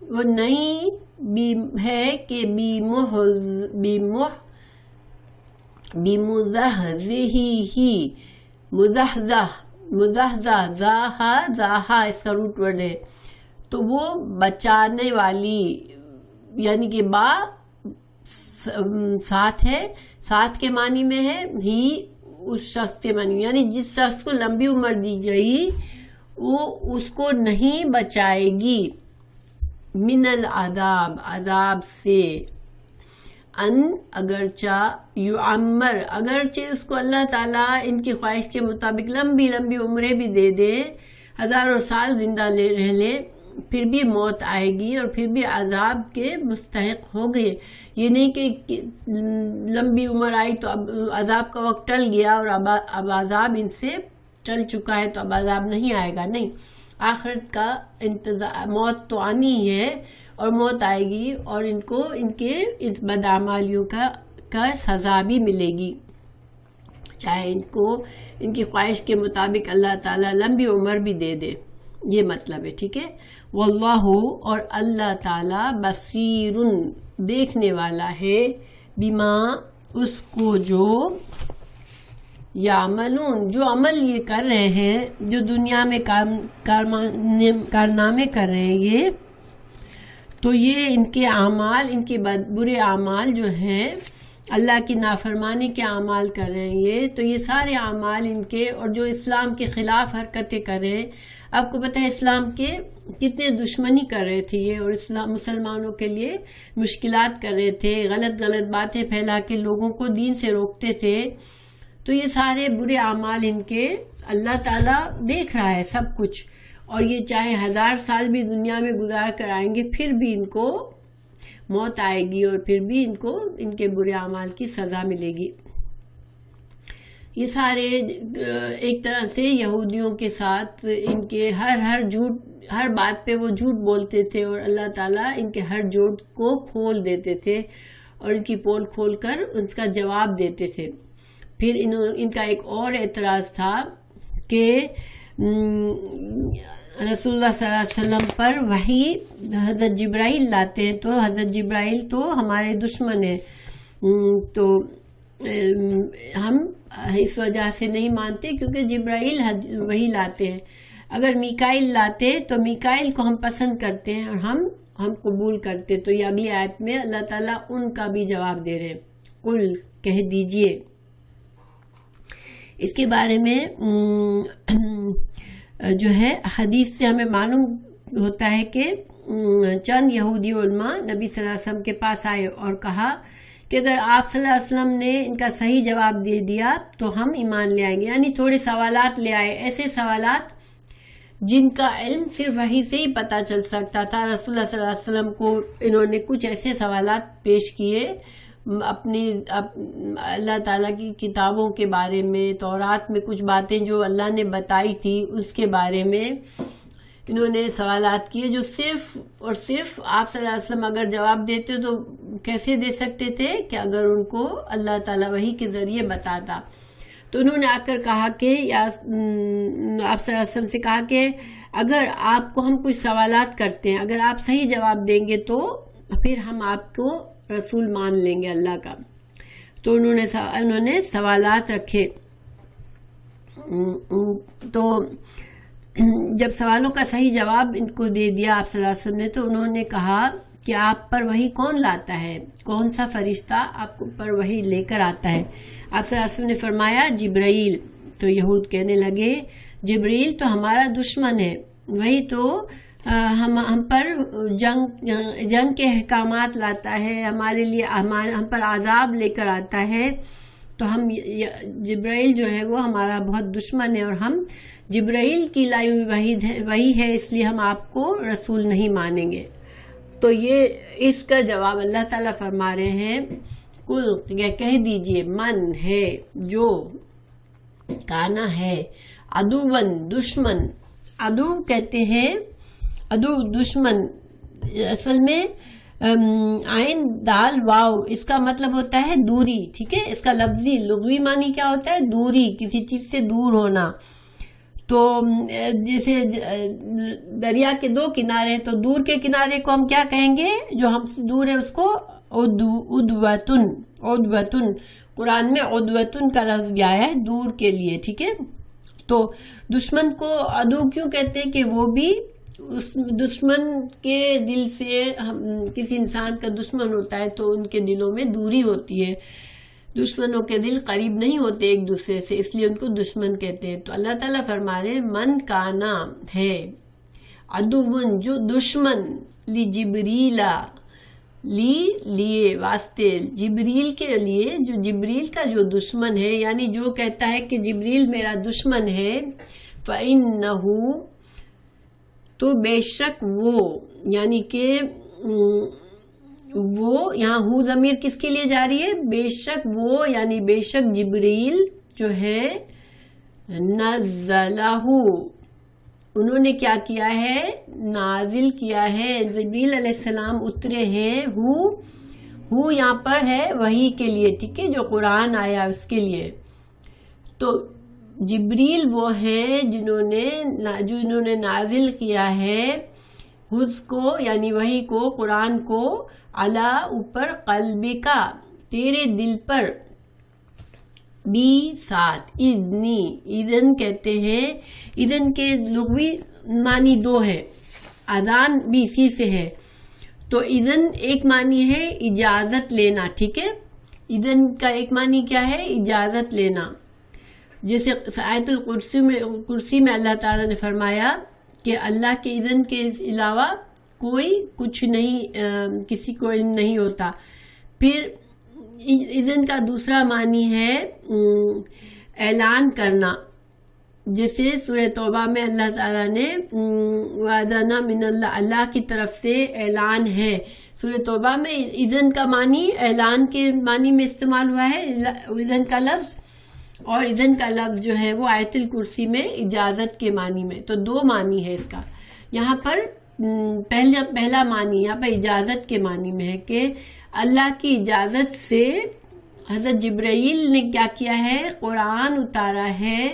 وہ نہیں ہے کہ مزحزہ، زاہا اس کا روٹ ورڈ ہے. تو وہ بچانے والی، یعنی کہ با ساتھ ہے، ساتھ کے معنی میں ہے، ہی اس شخص کے معنی، یعنی جس شخص کو لمبی عمر دی گئی وہ اس کو نہیں بچائے گی. من العذاب، عذاب سے. ان، اگرچہ، یعمر، اگرچہ اس کو اللہ تعالیٰ ان کی خواہش کے مطابق لمبی لمبی عمریں بھی دے دے، ہزاروں سال زندہ رہ لے، پھر بھی موت آئے گی اور پھر بھی عذاب کے مستحق ہو گئے. یہ نہیں کہ لمبی عمر آئی تو اب عذاب کا وقت ٹل گیا اور اب عذاب ان سے چل چکا ہے تو اب عذاب نہیں آئے گا. نہیں، آخرت کا انتظار، موت تو آنی ہے اور موت آئے گی اور ان کو ان کے اس بدعمالیوں کا سزا بھی ملے گی، چاہے ان کو ان کی خواہش کے مطابق اللہ تعالیٰ لمبی عمر بھی دے دے. یہ مطلب ہے، ٹھیک ہے. واللہ، اور اللہ تعالیٰ، بصیر، دیکھنے والا ہے، بما، اس کو جو یعملون، جو عمل یہ کر رہے ہیں، جو دنیا میں کارنامے کر رہے ہیں یہ، تو یہ ان کے اعمال، ان کے برے اعمال جو ہیں، اللہ کی نافرمانی کے اعمال کر رہے ہیں یہ، تو یہ سارے اعمال ان کے، اور جو اسلام کے خلاف حرکتیں کر رہے ہیں. آپ کو پتہ ہے اسلام کے کتنے دشمنی کر رہے تھے یہ، اور اسلام مسلمانوں کے لیے مشکلات کر رہے تھے، غلط باتیں پھیلا کے لوگوں کو دین سے روکتے تھے. تو یہ سارے برے اعمال ان کے اللہ تعالیٰ دیکھ رہا ہے سب کچھ، اور یہ چاہے 1000 سال بھی دنیا میں گزار کر آئیں گے پھر بھی ان کو موت آئے گی، اور پھر بھی ان کو ان کے برے اعمال کی سزا ملے گی۔ یہ سارے ایک طرح سے یہودیوں کے ساتھ ان کے ہر بات پہ وہ جھوٹ بولتے تھے، اور اللہ تعالیٰ ان کے ہر جھوٹ کو کھول دیتے تھے اور ان کی پول کھول کر اس کا جواب دیتے تھے۔ پھر ان کا ایک اور اعتراض تھا کہ رسول اللہ صلی اللہ علیہ وسلم پر وحی حضرت جبرائیل لاتے ہیں، تو حضرت جبرائیل تو ہمارے دشمن ہیں، تو ہم اس وجہ سے نہیں مانتے کیونکہ جبرائیل وہی لاتے ہیں۔ اگر میکائیل لاتے تو میکائیل کو ہم پسند کرتے ہیں اور ہم قبول کرتے۔ تو یہ اگلی آیت میں اللہ تعالیٰ ان کا بھی جواب دے رہے ہیں، قل کہہ دیجئے۔ اس کے بارے میں جو ہے حدیث سے ہمیں معلوم ہوتا ہے کہ چند یہودی علماء نبی صلی اللہ علیہ وسلم کے پاس آئے اور کہا کہ اگر آپ صلی اللہ علیہ وسلم نے ان کا صحیح جواب دے دیا تو ہم ایمان لے آئیں گے، یعنی تھوڑے سوالات لے آئے، ایسے سوالات جن کا علم صرف وحی سے ہی پتہ چل سکتا تھا۔ رسول اللہ صلی اللہ علیہ وسلم کو انہوں نے کچھ ایسے سوالات پیش کیے اپنی اللہ تعالیٰ کی کتابوں کے بارے میں، تورات میں کچھ باتیں جو اللہ نے بتائی تھی اس کے بارے میں انہوں نے سوالات کیے، جو صرف اور صرف آپ صلی اللہ علیہ وسلم اگر جواب دیتے تو کیسے دے سکتے تھے کہ اگر ان کو اللہ تعالیٰ وحی کے ذریعے بتاتا۔ تو انہوں نے آ کر کہا کہ آپ صلی اللہ علیہ وسلم سے کہا کہ اگر آپ کو ہم کچھ سوالات کرتے ہیں، اگر آپ صحیح جواب دیں گے تو پھر ہم آپ کو رسول مان لیں گے اللہ کا۔ تو انہوں نے سوالات رکھے، تو جب سوالوں کا صحیح جواب ان کو دے دیا آپ صلی اللہ علیہ وسلم نے، تو انہوں نے کہا کہ آپ پر وحی کون لاتا ہے، کون سا فرشتہ آپ پر وحی لے کر آتا ہے؟ آپ صلی اللہ علیہ وسلم نے فرمایا جبرائیل۔ تو یہود کہنے لگے جبرائیل تو ہمارا دشمن ہے، وہی تو ہم پر جنگ کے احکامات لاتا ہے، ہمارے لیے ہم پر عذاب لے کر آتا ہے، تو ہم جبرائیل جو ہے وہ ہمارا بہت دشمن ہے، اور ہم جبرائیل کی لائی ہوئی وحی ہے، اس لیے ہم آپ کو رسول نہیں مانیں گے۔ تو یہ اس کا جواب اللہ تعالیٰ فرما رہے ہیں، کہہ دیجئے من ہے جو کانا ہے عدوًا دشمن، عدو کہتے ہیں عدو دشمن، اصل میں عین دال واو اس کا مطلب ہوتا ہے دوری، ٹھیک ہے، اس کا لغوی معنی کیا ہوتا ہے؟ دوری، کسی چیز سے دور ہونا۔ تو جیسے دریا کے 2 کنارے ہیں، تو دور کے کنارے کو ہم کیا کہیں گے؟ جو ہم سے دور ہے اس کو عدوتن، قرآن میں عدوتن کا لفظ بھی آیا ہے دور کے لیے، ٹھیک ہے۔ تو دشمن کو عدو کیوں کہتے ہیں؟ کہ وہ بھی اس دشمن کے دل سے کسی انسان کا دشمن ہوتا ہے تو ان کے دلوں میں دوری ہوتی ہے، دشمنوں کے دل قریب نہیں ہوتے ایک دوسرے سے، اس لیے ان کو دشمن کہتے ہیں۔ تو اللہ تعالیٰ فرما رہے ہیں من کانا ہے عدوًا جو دشمن لی جبریلا، لیے واسطے جبریل کے لیے، جو جبریل کا جو دشمن ہے، یعنی جو کہتا ہے کہ جبریل میرا دشمن ہے، فَإِنَّهُ تو بے شک وہ، یعنی کہ وہ یہاں ہو ضمیر کس کے لیے جاری ہے؟ بے شک وہ، یعنی بے شک جبریل جو ہے نزلہ، انہوں نے کیا کیا ہے؟ نازل کیا ہے، جبریل علیہ السلام اترے ہیں، ہو یہاں پر ہے وحی کے لیے، ٹھیک ہے، جو قرآن آیا اس کے لیے۔ تو جبریل وہ ہیں جنہوں نے نازل کیا ہے اس کو، یعنی وحی کو، قرآن کو، علی اوپر، قلبی کا تیرے دل پر، بھی ساتھ، اذن کہتے ہیں، اذن کے لغوی معنی 2 ہے، اذان بھی اسی سے ہے۔ تو اذن ایک معنی ہے اجازت لینا، ٹھیک ہے، اذن کا ایک معنی کیا ہے؟ اجازت لینا۔ جیسے آیت الکرسی میں اللہ تعالیٰ نے فرمایا کہ اللہ کے اذن کے علاوہ کوئی کچھ نہیں، کسی کو علم نہیں ہوتا۔ پھر اذن کا دوسرا معنی ہے اعلان کرنا، جسے سورہ توبہ میں اللہ تعالیٰ نے وعدنا من اللہ کی طرف سے اعلان ہے. سورہ توبہ میں اذن کا معنی اعلان کے معنی میں استعمال ہوا ہے اذن کا لفظ، اور اذن کا لفظ جو ہے وہ آیت الکرسی میں اجازت کے معنی میں. تو دو معنی ہے اس کا. یہاں پر پہلا معنی یہاں پر اجازت کے معنی میں ہے کہ اللہ کی اجازت سے حضرت جبرائیل نے کیا کیا ہے، قرآن اتارا ہے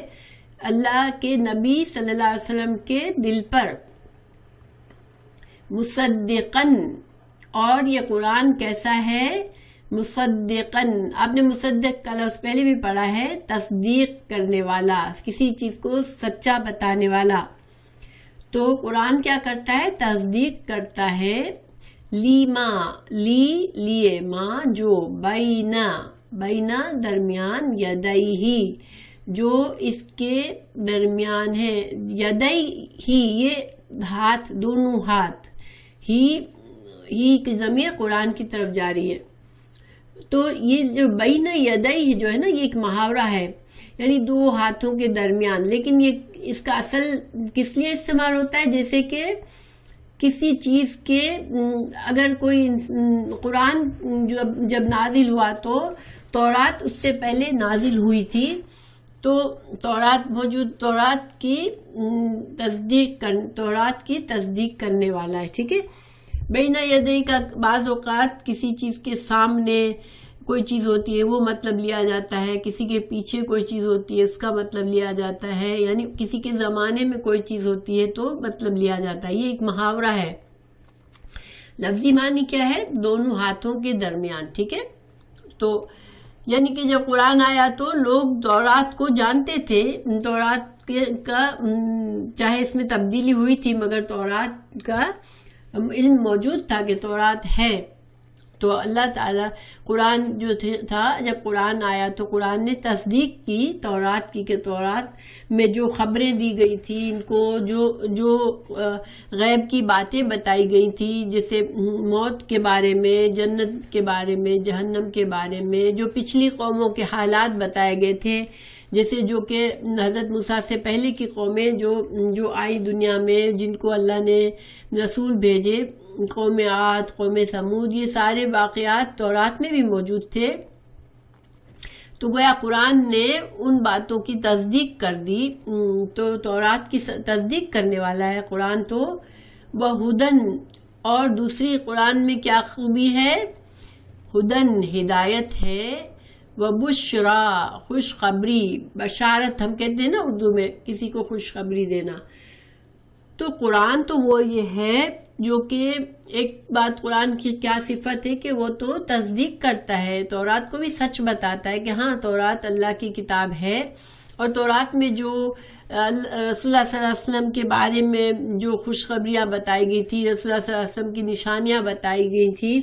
اللہ کے نبی صلی اللہ علیہ وسلم کے دل پر مصدقاً. اور یہ قرآن کیسا ہے، مصدقاً. آپ نے مصدق کا لفظ پہلے بھی پڑھا ہے، تصدیق کرنے والا، کسی چیز کو سچا بتانے والا. تو قرآن کیا کرتا ہے، تصدیق کرتا ہے. لیما لیے ما جو بینا درمیان یدیہی جو اس کے درمیان ہے، یدیہی یہ ہاتھ، دونوں ہاتھ، ہی کی ضمیر قرآن کی طرف جاری ہے. تو یہ جو بین یدیہ جو ہے نا، یہ ایک محاورہ ہے، یعنی دو ہاتھوں کے درمیان. لیکن یہ اس کا اصل کس لیے استعمال ہوتا ہے، جیسے کہ کسی چیز کے اگر کوئی قرآن جب نازل ہوا تو تورات اس سے پہلے نازل ہوئی تھی، تو تورات کی تصدیق کرنے والا ہے. ٹھیک ہے. بین یدی کا بعض اوقات کسی چیز کے سامنے کوئی چیز ہوتی ہے وہ مطلب لیا جاتا ہے، کسی کے پیچھے کوئی چیز ہوتی ہے اس کا مطلب لیا جاتا ہے، یعنی کسی کے زمانے میں کوئی چیز ہوتی ہے تو مطلب لیا جاتا ہے. یہ ایک محاورہ ہے. لفظی معنی کیا ہے، دونوں ہاتھوں کے درمیان. ٹھیک ہے. تو یعنی کہ جب قرآن آیا تو لوگ تورات کو جانتے تھے، تورات کا چاہے اس میں تبدیلی ہوئی تھی مگر تورات کا علم موجود تھا کہ تورات ہے. تو اللہ تعالیٰ قرآن جو تھا، جب قرآن آیا تو قرآن نے تصدیق کی تورات کی، کہ تورات میں جو خبریں دی گئی تھی، ان کو جو غیب کی باتیں بتائی گئی تھی، جیسے موت کے بارے میں، جنت کے بارے میں، جہنم کے بارے میں، جو پچھلی قوموں کے حالات بتائے گئے تھے، جیسے جو کہ حضرت موسیٰ سے پہلے کی قومیں جو آئی دنیا میں، جن کو اللہ نے رسول بھیجے، قوم عاد، قوم ثمود، یہ سارے واقعات تورات میں بھی موجود تھے. تو گویا قرآن نے ان باتوں کی تصدیق کر دی. تو تورات کی تصدیق کرنے والا ہے قرآن. تو وہ ہدن، اور دوسری قرآن میں کیا خوبی ہے، ہدن ہدایت ہے، وہ بشرا خوشخبری، بشارت ہم کہتے ہیں نا اردو میں، کسی کو خوشخبری دینا. تو قرآن تو وہ یہ ہے جو کہ ایک بات قرآن کی کیا صفت ہے کہ وہ تو تصدیق کرتا ہے، تورات کو بھی سچ بتاتا ہے کہ ہاں تورات اللہ کی کتاب ہے. اور تورات میں جو رسول اللہ صلی اللہ علیہ وسلم کے بارے میں جو خوشخبریاں بتائی گئی تھی، رسول اللہ صلی اللہ علیہ وسلم کی نشانیاں بتائی گئی تھی،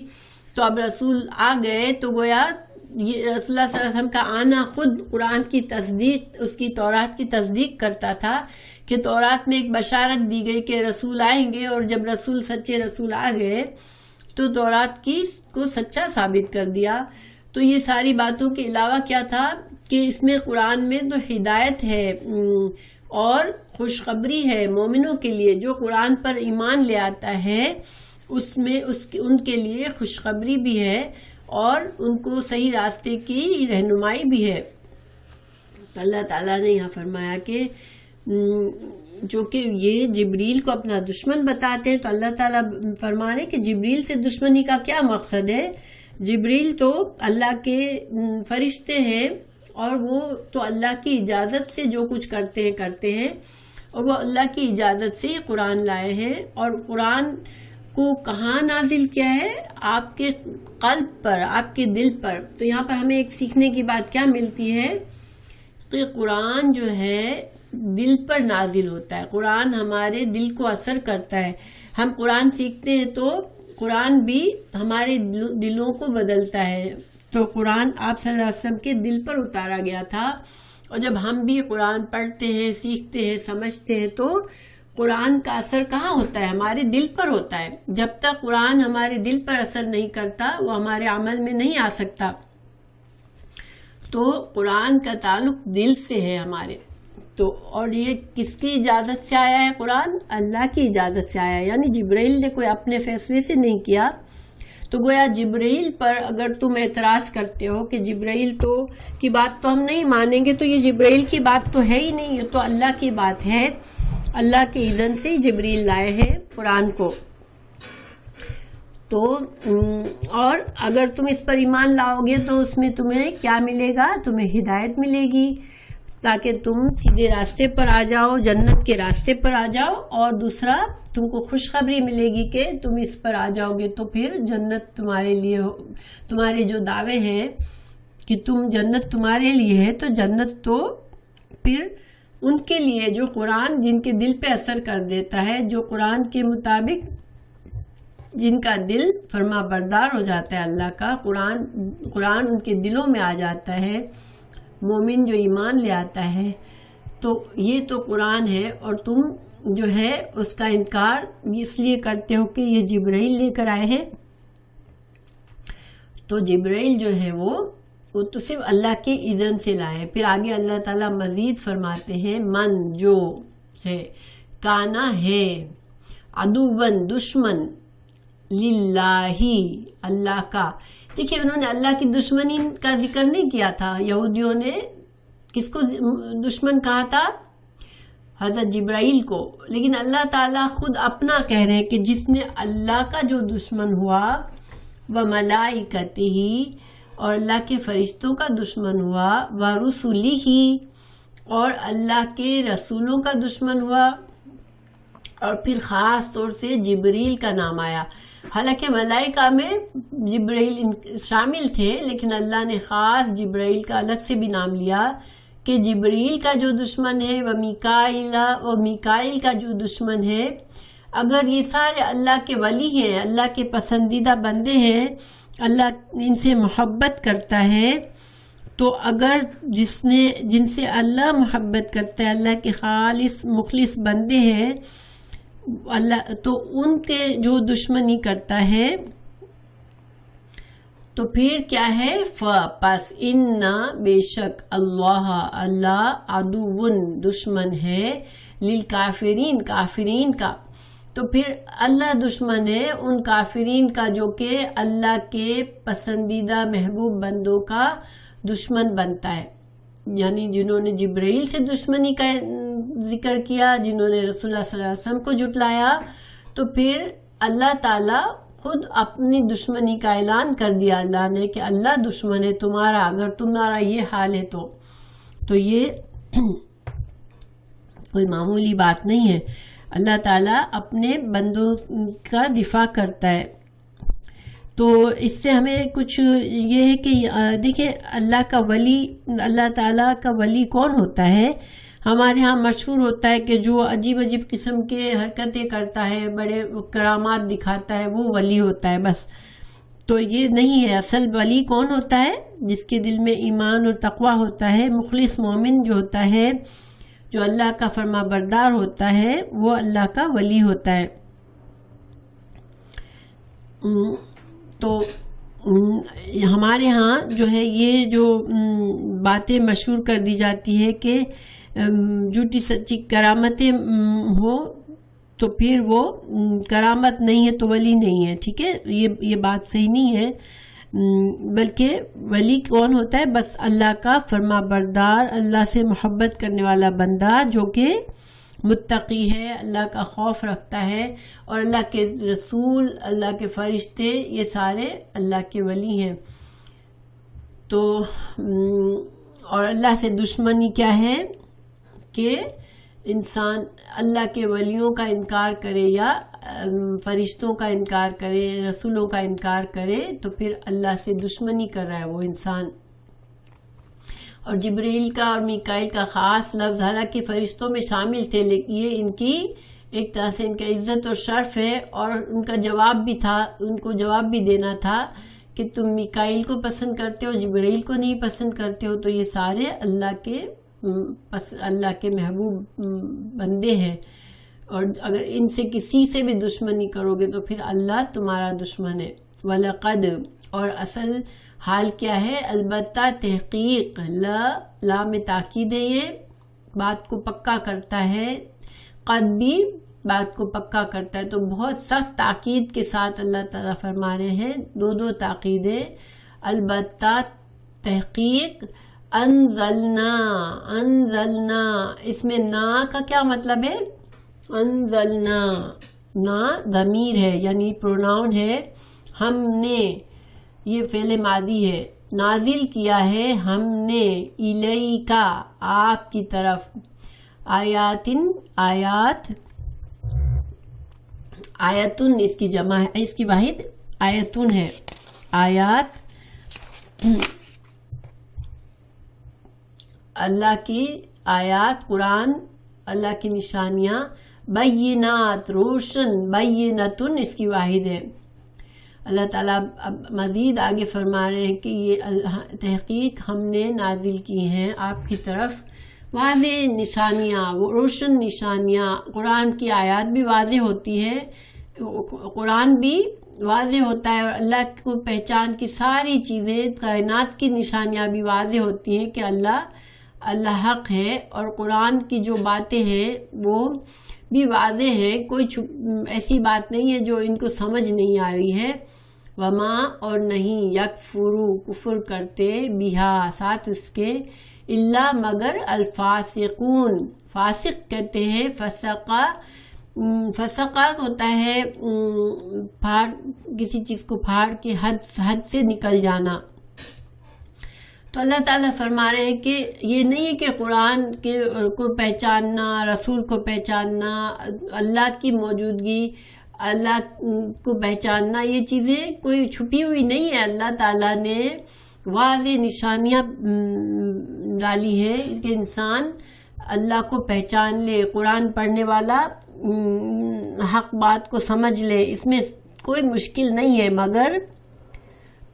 تو اب رسول آ گئے تو گویا یہ رسول اللہ صلی اللہ علیہ وسلم کا آنا خود قرآن کی تصدیق، اس کی تورات کی تصدیق کرتا تھا کہ تورات میں ایک بشارت دی گئی کہ رسول آئیں گے، اور جب رسول سچے رسول آ گئے تو تورات کی کو سچا ثابت کر دیا. تو یہ ساری باتوں کے علاوہ کیا تھا کہ اس میں قرآن میں تو ہدایت ہے اور خوشخبری ہے مومنوں کے لیے. جو قرآن پر ایمان لے آتا ہے اس میں ان کے لیے خوشخبری بھی ہے اور ان کو صحیح راستے کی رہنمائی بھی ہے. اللہ تعالیٰ نے یہاں فرمایا کہ جو کہ یہ جبریل کو اپنا دشمن بتاتے ہیں، تو اللہ تعالیٰ فرما رہے کہ جبریل سے دشمنی کا کیا مقصد ہے. جبریل تو اللہ کے فرشتے ہیں اور وہ تو اللہ کی اجازت سے جو کچھ کرتے ہیں اور وہ اللہ کی اجازت سے ہی قرآن لائے ہیں. اور قرآن کو کہاں نازل کیا ہے، آپ کے قلب پر، آپ کے دل پر. تو یہاں پر ہمیں ایک سیکھنے کی بات کیا ملتی ہے کہ قرآن جو ہے دل پر نازل ہوتا ہے. قرآن ہمارے دل کو اثر کرتا ہے. ہم قرآن سیکھتے ہیں تو قرآن بھی ہمارے دلوں کو بدلتا ہے. تو قرآن آپ صلی اللہ علیہ وسلم کے دل پر اتارا گیا تھا، اور جب ہم بھی قرآن پڑھتے ہیں، سیکھتے ہیں، سمجھتے ہیں تو قرآن کا اثر کہاں ہوتا ہے، ہمارے دل پر ہوتا ہے. جب تک قرآن ہمارے دل پر اثر نہیں کرتا وہ ہمارے عمل میں نہیں آ سکتا. تو قرآن کا تعلق دل سے ہے ہمارے. تو اور یہ کس کی اجازت سے آیا ہے قرآن؟ اللہ کی اجازت سے آیا ہے. یعنی جبرائیل نے کوئی اپنے فیصلے سے نہیں کیا. تو گویا جبرائیل پر اگر تم اعتراض کرتے ہو کہ جبرائیل تو کی بات تو ہم نہیں مانیں گے، تو یہ جبرائیل کی بات تو ہے ہی نہیں، یہ تو اللہ کی بات ہے. اللہ کے اذن سے ہی جبرائیل لائے ہیں قرآن کو. تو اور اگر تم اس پر ایمان لاؤ گے تو اس میں تمہیں کیا ملے گا؟ تمہیں ہدایت ملے گی تاکہ تم سیدھے راستے پر آ جاؤ، جنت کے راستے پر آ جاؤ. اور دوسرا تم کو خوشخبری ملے گی کہ تم اس پر آ جاؤ گے تو پھر جنت تمہارے لیے تمہارے جو دعوے ہیں کہ جنت تمہارے لیے ہے، تو جنت تو پھر ان کے لیے جو قرآن جن کے دل پہ اثر کر دیتا ہے، جو قرآن کے مطابق جن کا دل فرما بردار ہو جاتا ہے اللہ کا، قرآن ان کے دلوں میں آ جاتا ہے، مومن جو ایمان لے آتا ہے، تو یہ تو قرآن ہے. اور تم جو ہے اس کا انکار اس لیے کرتے ہو کہ یہ جبرائیل لے کر آئے ہیں. تو جبرائیل جو ہے وہ تو صرف اللہ کے اذن سے لائے. پھر آگے اللہ تعالیٰ مزید فرماتے ہیں من جو ہے کانا ہے عدوًا دشمن للہ اللہ کا. دیکھیے انہوں نے اللہ کی دشمنی کا ذکر نہیں کیا تھا. یہودیوں نے کس کو دشمن کہا تھا؟ حضرت جبرائیل کو. لیکن اللہ تعالیٰ خود اپنا کہہ رہے ہیں کہ جس نے اللہ کا جو دشمن ہوا وملائکتہ اور اللہ کے فرشتوں کا دشمن ہوا ورسلہ اور اللہ کے رسولوں کا دشمن ہوا. اور پھر خاص طور سے جبریل کا نام آیا. حالانکہ ملائکہ میں جبرائیل شامل تھے، لیکن اللہ نے خاص جبرائیل کا الگ سے بھی نام لیا کہ جبریل کا جو دشمن ہے وہ میکائیل کا جو دشمن ہے. اگر یہ سارے اللہ کے ولی ہیں، اللہ کے پسندیدہ بندے ہیں، اللہ ان سے محبت کرتا ہے، تو اگر جن سے اللہ محبت کرتا ہے، اللہ کے خالص مخلص بندے ہیں، اللہ تو ان کے جو دشمنی کرتا ہے تو پھر کیا ہے؟ پس انا بے شک اللہ عدوٌ دشمن ہے للکافرین کافرین کا. تو پھر اللہ دشمن ہے ان کافرین کا جو کہ اللہ کے پسندیدہ محبوب بندوں کا دشمن بنتا ہے. یعنی جنہوں نے جبرائیل سے دشمنی کا ذکر کیا، جنہوں نے رسول اللہ صلی اللہ علیہ وسلم کو جھٹلایا، تو پھر اللہ تعالیٰ خود اپنی دشمنی کا اعلان کر دیا اللہ نے کہ اللہ دشمن ہے تمہارا. اگر تمہارا یہ حال ہے تو یہ کوئی معمولی بات نہیں ہے. اللہ تعالیٰ اپنے بندوں کا دفاع کرتا ہے. تو اس سے ہمیں کچھ یہ ہے کہ دیکھیں اللہ کا ولی، اللہ تعالیٰ کا ولی کون ہوتا ہے؟ ہمارے ہاں مشہور ہوتا ہے کہ جو عجیب عجیب قسم کے حرکتیں کرتا ہے، بڑے کرامات دکھاتا ہے، وہ ولی ہوتا ہے بس. تو یہ نہیں ہے. اصل ولی کون ہوتا ہے؟ جس کے دل میں ایمان اور تقویٰ ہوتا ہے، مخلص مومن جو ہوتا ہے، جو اللہ کا فرما بردار ہوتا ہے، وہ اللہ کا ولی ہوتا ہے. تو ہمارے ہاں جو ہے یہ جو باتیں مشہور کر دی جاتی ہے کہ جھوٹی سچی کرامتیں ہو تو پھر وہ کرامت نہیں ہے تو ولی نہیں ہے. ٹھیک ہے، یہ بات صحیح نہیں ہے. بلکہ ولی کون ہوتا ہے؟ بس اللہ کا فرما بردار، اللہ سے محبت کرنے والا بندہ جو کہ متقی ہے، اللہ کا خوف رکھتا ہے، اور اللہ کے رسول، اللہ کے فرشتے، یہ سارے اللہ کے ولی ہیں. تو اور اللہ سے دشمنی کیا ہے کہ انسان اللہ کے ولیوں کا انکار کرے یا فرشتوں کا انکار کرے، رسولوں کا انکار کرے، تو پھر اللہ سے دشمنی کر رہا ہے وہ انسان. اور جبرائیل کا اور میکائیل کا خاص لفظ حالانکہ فرشتوں میں شامل تھے، لیکن یہ ان کی ایک طرح سے ان کا عزت اور شرف ہے، اور ان کا جواب بھی تھا، ان کو جواب بھی دینا تھا کہ تم میکائیل کو پسند کرتے ہو، جبرائیل کو نہیں پسند کرتے ہو. تو یہ سارے اللہ کے محبوب بندے ہیں، اور اگر ان سے کسی سے بھی دشمنی کرو گے تو پھر اللہ تمہارا دشمن ہے. وَلَقَدْ اور اصل حال کیا ہے؟ البتہ تحقیق، لا میں تاکید ہے، یہ بات کو پکا کرتا ہے، قد بھی بات کو پکا کرتا ہے. تو بہت سخت تاکید کے ساتھ اللہ تعالیٰ فرما رہے ہیں، دو تاکیدیں، البتہ تحقیق، انزلنا، اس میں نا کا کیا مطلب ہے؟ انزلنا، نا ضمیر ہے یعنی پروناؤن ہے، ہم نے، یہ فعل ماضی ہے، نازل کیا ہے ہم نے، الیکا، آپ کی طرف، آیاتن اس کی جمع ہے، اس کی واحد آیتن ہے، آیات اللہ کی آیات، قرآن اللہ کی نشانیاں، بینات روشن، بینتن اس کی واحد ہے. اللہ تعالیٰ اب مزید آگے فرما رہے ہیں کہ یہ تحقیق ہم نے نازل کی ہیں آپ کی طرف واضح نشانیاں، روشن نشانیاں. قرآن کی آیات بھی واضح ہوتی ہے، قرآن بھی واضح ہوتا ہے، اور اللہ کو پہچان کی ساری چیزیں، کائنات کی نشانیاں بھی واضح ہوتی ہیں کہ اللہ حق ہے، اور قرآن کی جو باتیں ہیں وہ بھی واضح ہیں، کوئی ایسی بات نہیں ہے جو ان کو سمجھ نہیں آ رہی ہے. وما اور نہیں، یکفرو کفر کرتے، بہا ساتھ اس کے، الا مگر، الفاسقون فاسق کہتے ہیں، فسقہ ہوتا ہے کسی چیز کو پھاڑ کے حد سے نکل جانا. تو اللہ تعالیٰ فرما رہے ہیں کہ یہ نہیں ہے کہ قرآن کو پہچاننا، رسول کو پہچاننا، اللہ کی موجودگی، اللہ کو پہچاننا، یہ چیزیں کوئی چھپی ہوئی نہیں ہے. اللہ تعالیٰ نے واضح نشانیاں ڈالی ہے کہ انسان اللہ کو پہچان لے، قرآن پڑھنے والا حق بات کو سمجھ لے، اس میں کوئی مشکل نہیں ہے. مگر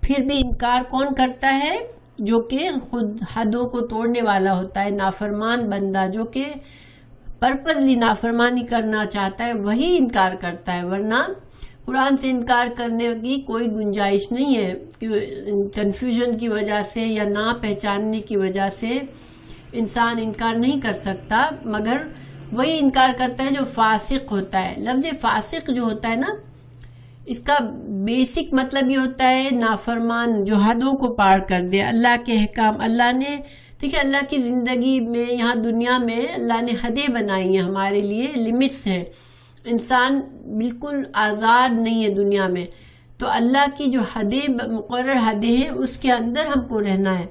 پھر بھی انکار کون کرتا ہے؟ جو کہ خود حدوں کو توڑنے والا ہوتا ہے، نافرمان بندہ جو کہ پرپزلی نافرمانی کرنا چاہتا ہے وہی انکار کرتا ہے، ورنہ قرآن سے انکار کرنے کی کوئی گنجائش نہیں ہے. کنفیوژن کی وجہ سے یا نہ پہچاننے کی وجہ سے انسان انکار نہیں کر سکتا، مگر وہی انکار کرتا ہے جو فاسق ہوتا ہے. لفظ فاسق جو ہوتا ہے نا، اس کا بیسک مطلب یہ ہوتا ہے نافرمان، جو حدوں کو پار کر دے. اللہ کے احکام، اللہ نے دیکھیں اللہ کی زندگی میں، یہاں دنیا میں اللہ نے حدیں بنائی ہیں ہمارے لیے، لمٹس ہیں. انسان بالکل آزاد نہیں ہے دنیا میں، تو اللہ کی جو حدیں، مقرر حدیں ہیں، اس کے اندر ہم کو رہنا ہے.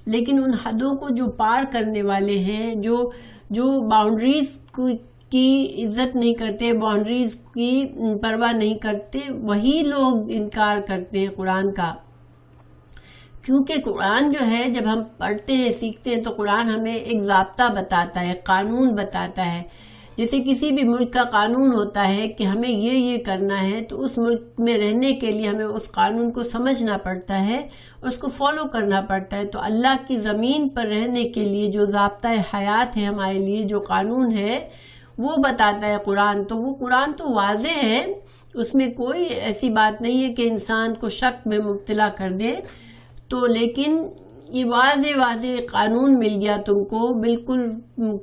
لیکن ان حدوں کو جو پار کرنے والے ہیں، جو باؤنڈریز کی عزت نہیں کرتے، باؤنڈریز کی پرواہ نہیں کرتے، وہی لوگ انکار کرتے ہیں قرآن کا. کیونکہ قرآن جو ہے جب ہم پڑھتے ہیں، سیکھتے ہیں، تو قرآن ہمیں ایک ضابطہ بتاتا ہے، قانون بتاتا ہے. جیسے کسی بھی ملک کا قانون ہوتا ہے کہ ہمیں یہ کرنا ہے، تو اس ملک میں رہنے کے لیے ہمیں اس قانون کو سمجھنا پڑتا ہے، اس کو فالو کرنا پڑتا ہے. تو اللہ کی زمین پر رہنے کے لیے جو ضابطۂ حیات ہے ہمارے لیے، جو قانون ہے، وہ بتاتا ہے قرآن. تو وہ قرآن تو واضح ہے، اس میں کوئی ایسی بات نہیں ہے کہ انسان کو شک میں مبتلا کر دے. تو لیکن یہ واضح قانون مل گیا تم کو، بالکل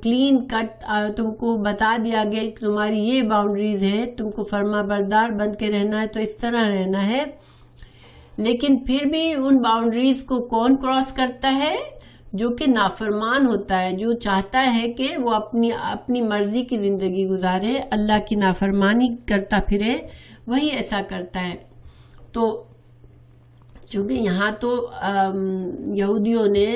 کلین کٹ، تم کو بتا دیا گیا کہ تمہاری یہ باؤنڈریز ہے، تم کو فرما بردار بن کے رہنا ہے، تو اس طرح رہنا ہے. لیکن پھر بھی ان باؤنڈریز کو کون کراس کرتا ہے؟ جو کہ نافرمان ہوتا ہے، جو چاہتا ہے کہ وہ اپنی مرضی کی زندگی گزارے، اللہ کی نافرمانی کرتا پھرے، وہی ایسا کرتا ہے. تو چونکہ یہاں تو یہودیوں نے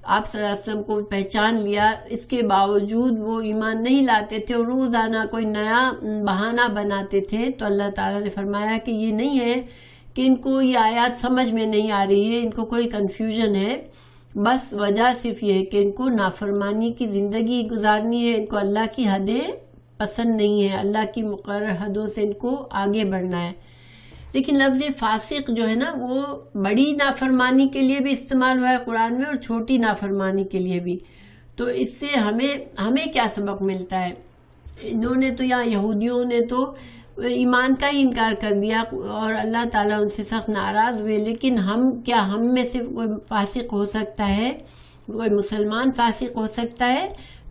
آپ صلی اللہ علیہ وسلم کو پہچان لیا، اس کے باوجود وہ ایمان نہیں لاتے تھے اور روزانہ کوئی نیا بہانہ بناتے تھے. تو اللہ تعالیٰ نے فرمایا کہ یہ نہیں ہے کہ ان کو یہ آیات سمجھ میں نہیں آ رہی ہے، ان کو کوئی کنفیوژن ہے، بس وجہ صرف یہ ہے کہ ان کو نافرمانی کی زندگی گزارنی ہے، ان کو اللہ کی حدیں پسند نہیں ہے، اللہ کی مقرر حدوں سے ان کو آگے بڑھنا ہے. لیکن لفظ فاسق جو ہے نا، وہ بڑی نافرمانی کے لیے بھی استعمال ہوا ہے قرآن میں، اور چھوٹی نافرمانی کے لیے بھی. تو اس سے ہمیں کیا سبق ملتا ہے؟ انہوں نے تو یہودیوں نے تو ایمان کا ہی انکار کر دیا اور اللہ تعالیٰ ان سے سخت ناراض ہوئے. لیکن ہم میں سے کوئی فاسق ہو سکتا ہے، کوئی مسلمان فاسق ہو سکتا ہے؟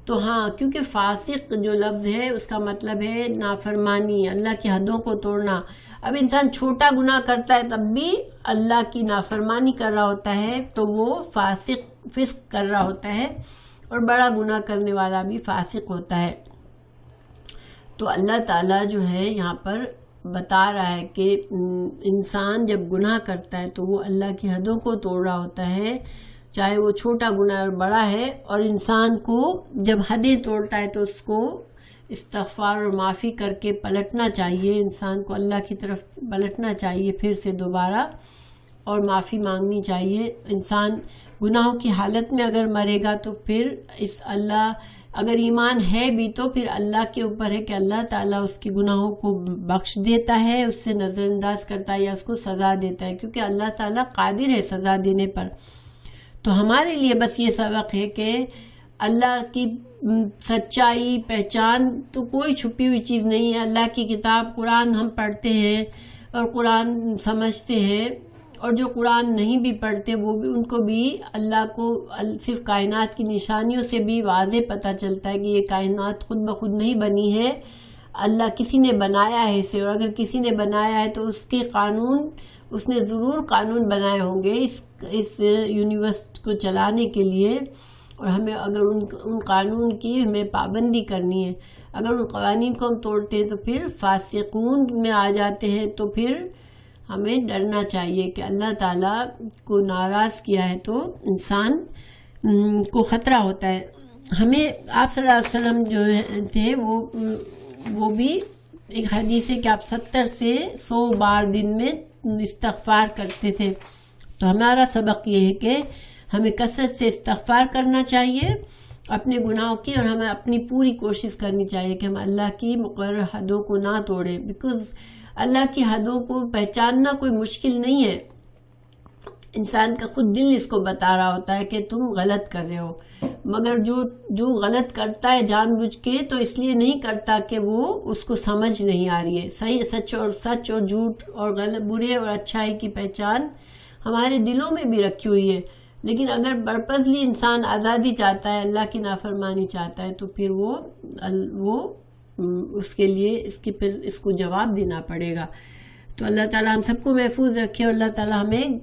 تو ہاں، کیونکہ فاسق جو لفظ ہے اس کا مطلب ہے نافرمانی، اللہ کی حدوں کو توڑنا. اب انسان چھوٹا گناہ کرتا ہے تب بھی اللہ کی نافرمانی کر رہا ہوتا ہے تو وہ فسق کر رہا ہوتا ہے، اور بڑا گناہ کرنے والا بھی فاسق ہوتا ہے. تو اللہ تعالیٰ جو ہے یہاں پر بتا رہا ہے کہ انسان جب گناہ کرتا ہے تو وہ اللہ کی حدوں کو توڑ رہا ہوتا ہے، چاہے وہ چھوٹا گناہ اور بڑا ہے. اور انسان کو جب حدیں توڑتا ہے تو اس کو استغفار اور معافی کر کے پلٹنا چاہیے، انسان کو اللہ کی طرف پلٹنا چاہیے پھر سے دوبارہ، اور معافی مانگنی چاہیے. انسان گناہوں کی حالت میں اگر مرے گا تو پھر اگر ایمان ہے بھی تو پھر اللہ کے اوپر ہے کہ اللہ تعالیٰ اس کے گناہوں کو بخش دیتا ہے، اس سے نظر انداز کرتا ہے یا اس کو سزا دیتا ہے، کیونکہ اللہ تعالیٰ قادر ہے سزا دینے پر. تو ہمارے لیے بس یہ سبق ہے کہ اللہ کی سچائی پہچان تو کوئی چھپی ہوئی چیز نہیں ہے. اللہ کی کتاب قرآن ہم پڑھتے ہیں اور قرآن سمجھتے ہیں، اور جو قرآن نہیں بھی پڑھتے وہ بھی ان کو بھی اللہ کو صرف کائنات کی نشانیوں سے بھی واضح پتہ چلتا ہے کہ یہ کائنات خود بخود نہیں بنی ہے، اللہ کسی نے بنایا ہے اسے. اور اگر کسی نے بنایا ہے تو اس کے قانون، اس نے ضرور قانون بنائے ہوں گے اس یونیورس کو چلانے کے لیے، اور ہمیں اگر ان قانون کی ہمیں پابندی کرنی ہے. اگر ان قوانین کو ہم توڑتے ہیں تو پھر فاسقون میں آ جاتے ہیں. تو پھر ہمیں ڈرنا چاہیے کہ اللہ تعالیٰ کو ناراض کیا ہے تو انسان کو خطرہ ہوتا ہے. ہمیں آپ صلی اللہ علیہ وسلم جو تھے وہ بھی ایک حدیث ہے کہ آپ 70 سے 100 بار دن میں استغفار کرتے تھے. تو ہمارا سبق یہ ہے کہ ہمیں کثرت سے استغفار کرنا چاہیے اپنے گناہوں کی، اور ہمیں اپنی پوری کوشش کرنی چاہیے کہ ہم اللہ کی مقرر حدوں کو نہ توڑیں. بیکاز اللہ کی حدوں کو پہچاننا کوئی مشکل نہیں ہے، انسان کا خود دل اس کو بتا رہا ہوتا ہے کہ تم غلط کر رہے ہو. مگر جو غلط کرتا ہے جان بوجھ کے تو اس لیے نہیں کرتا کہ وہ اس کو سمجھ نہیں آ رہی ہے. صحیح سچ اور جھوٹ اور غلط، برے اور اچھائی کی پہچان ہمارے دلوں میں بھی رکھی ہوئی ہے. لیکن اگر پرپزلی انسان آزادی چاہتا ہے، اللہ کی نافرمانی چاہتا ہے، تو پھر وہ اس کے لیے پھر اس کو جواب دینا پڑے گا. تو اللہ تعالیٰ ہم سب کو محفوظ رکھے، اور اللہ تعالیٰ ہمیں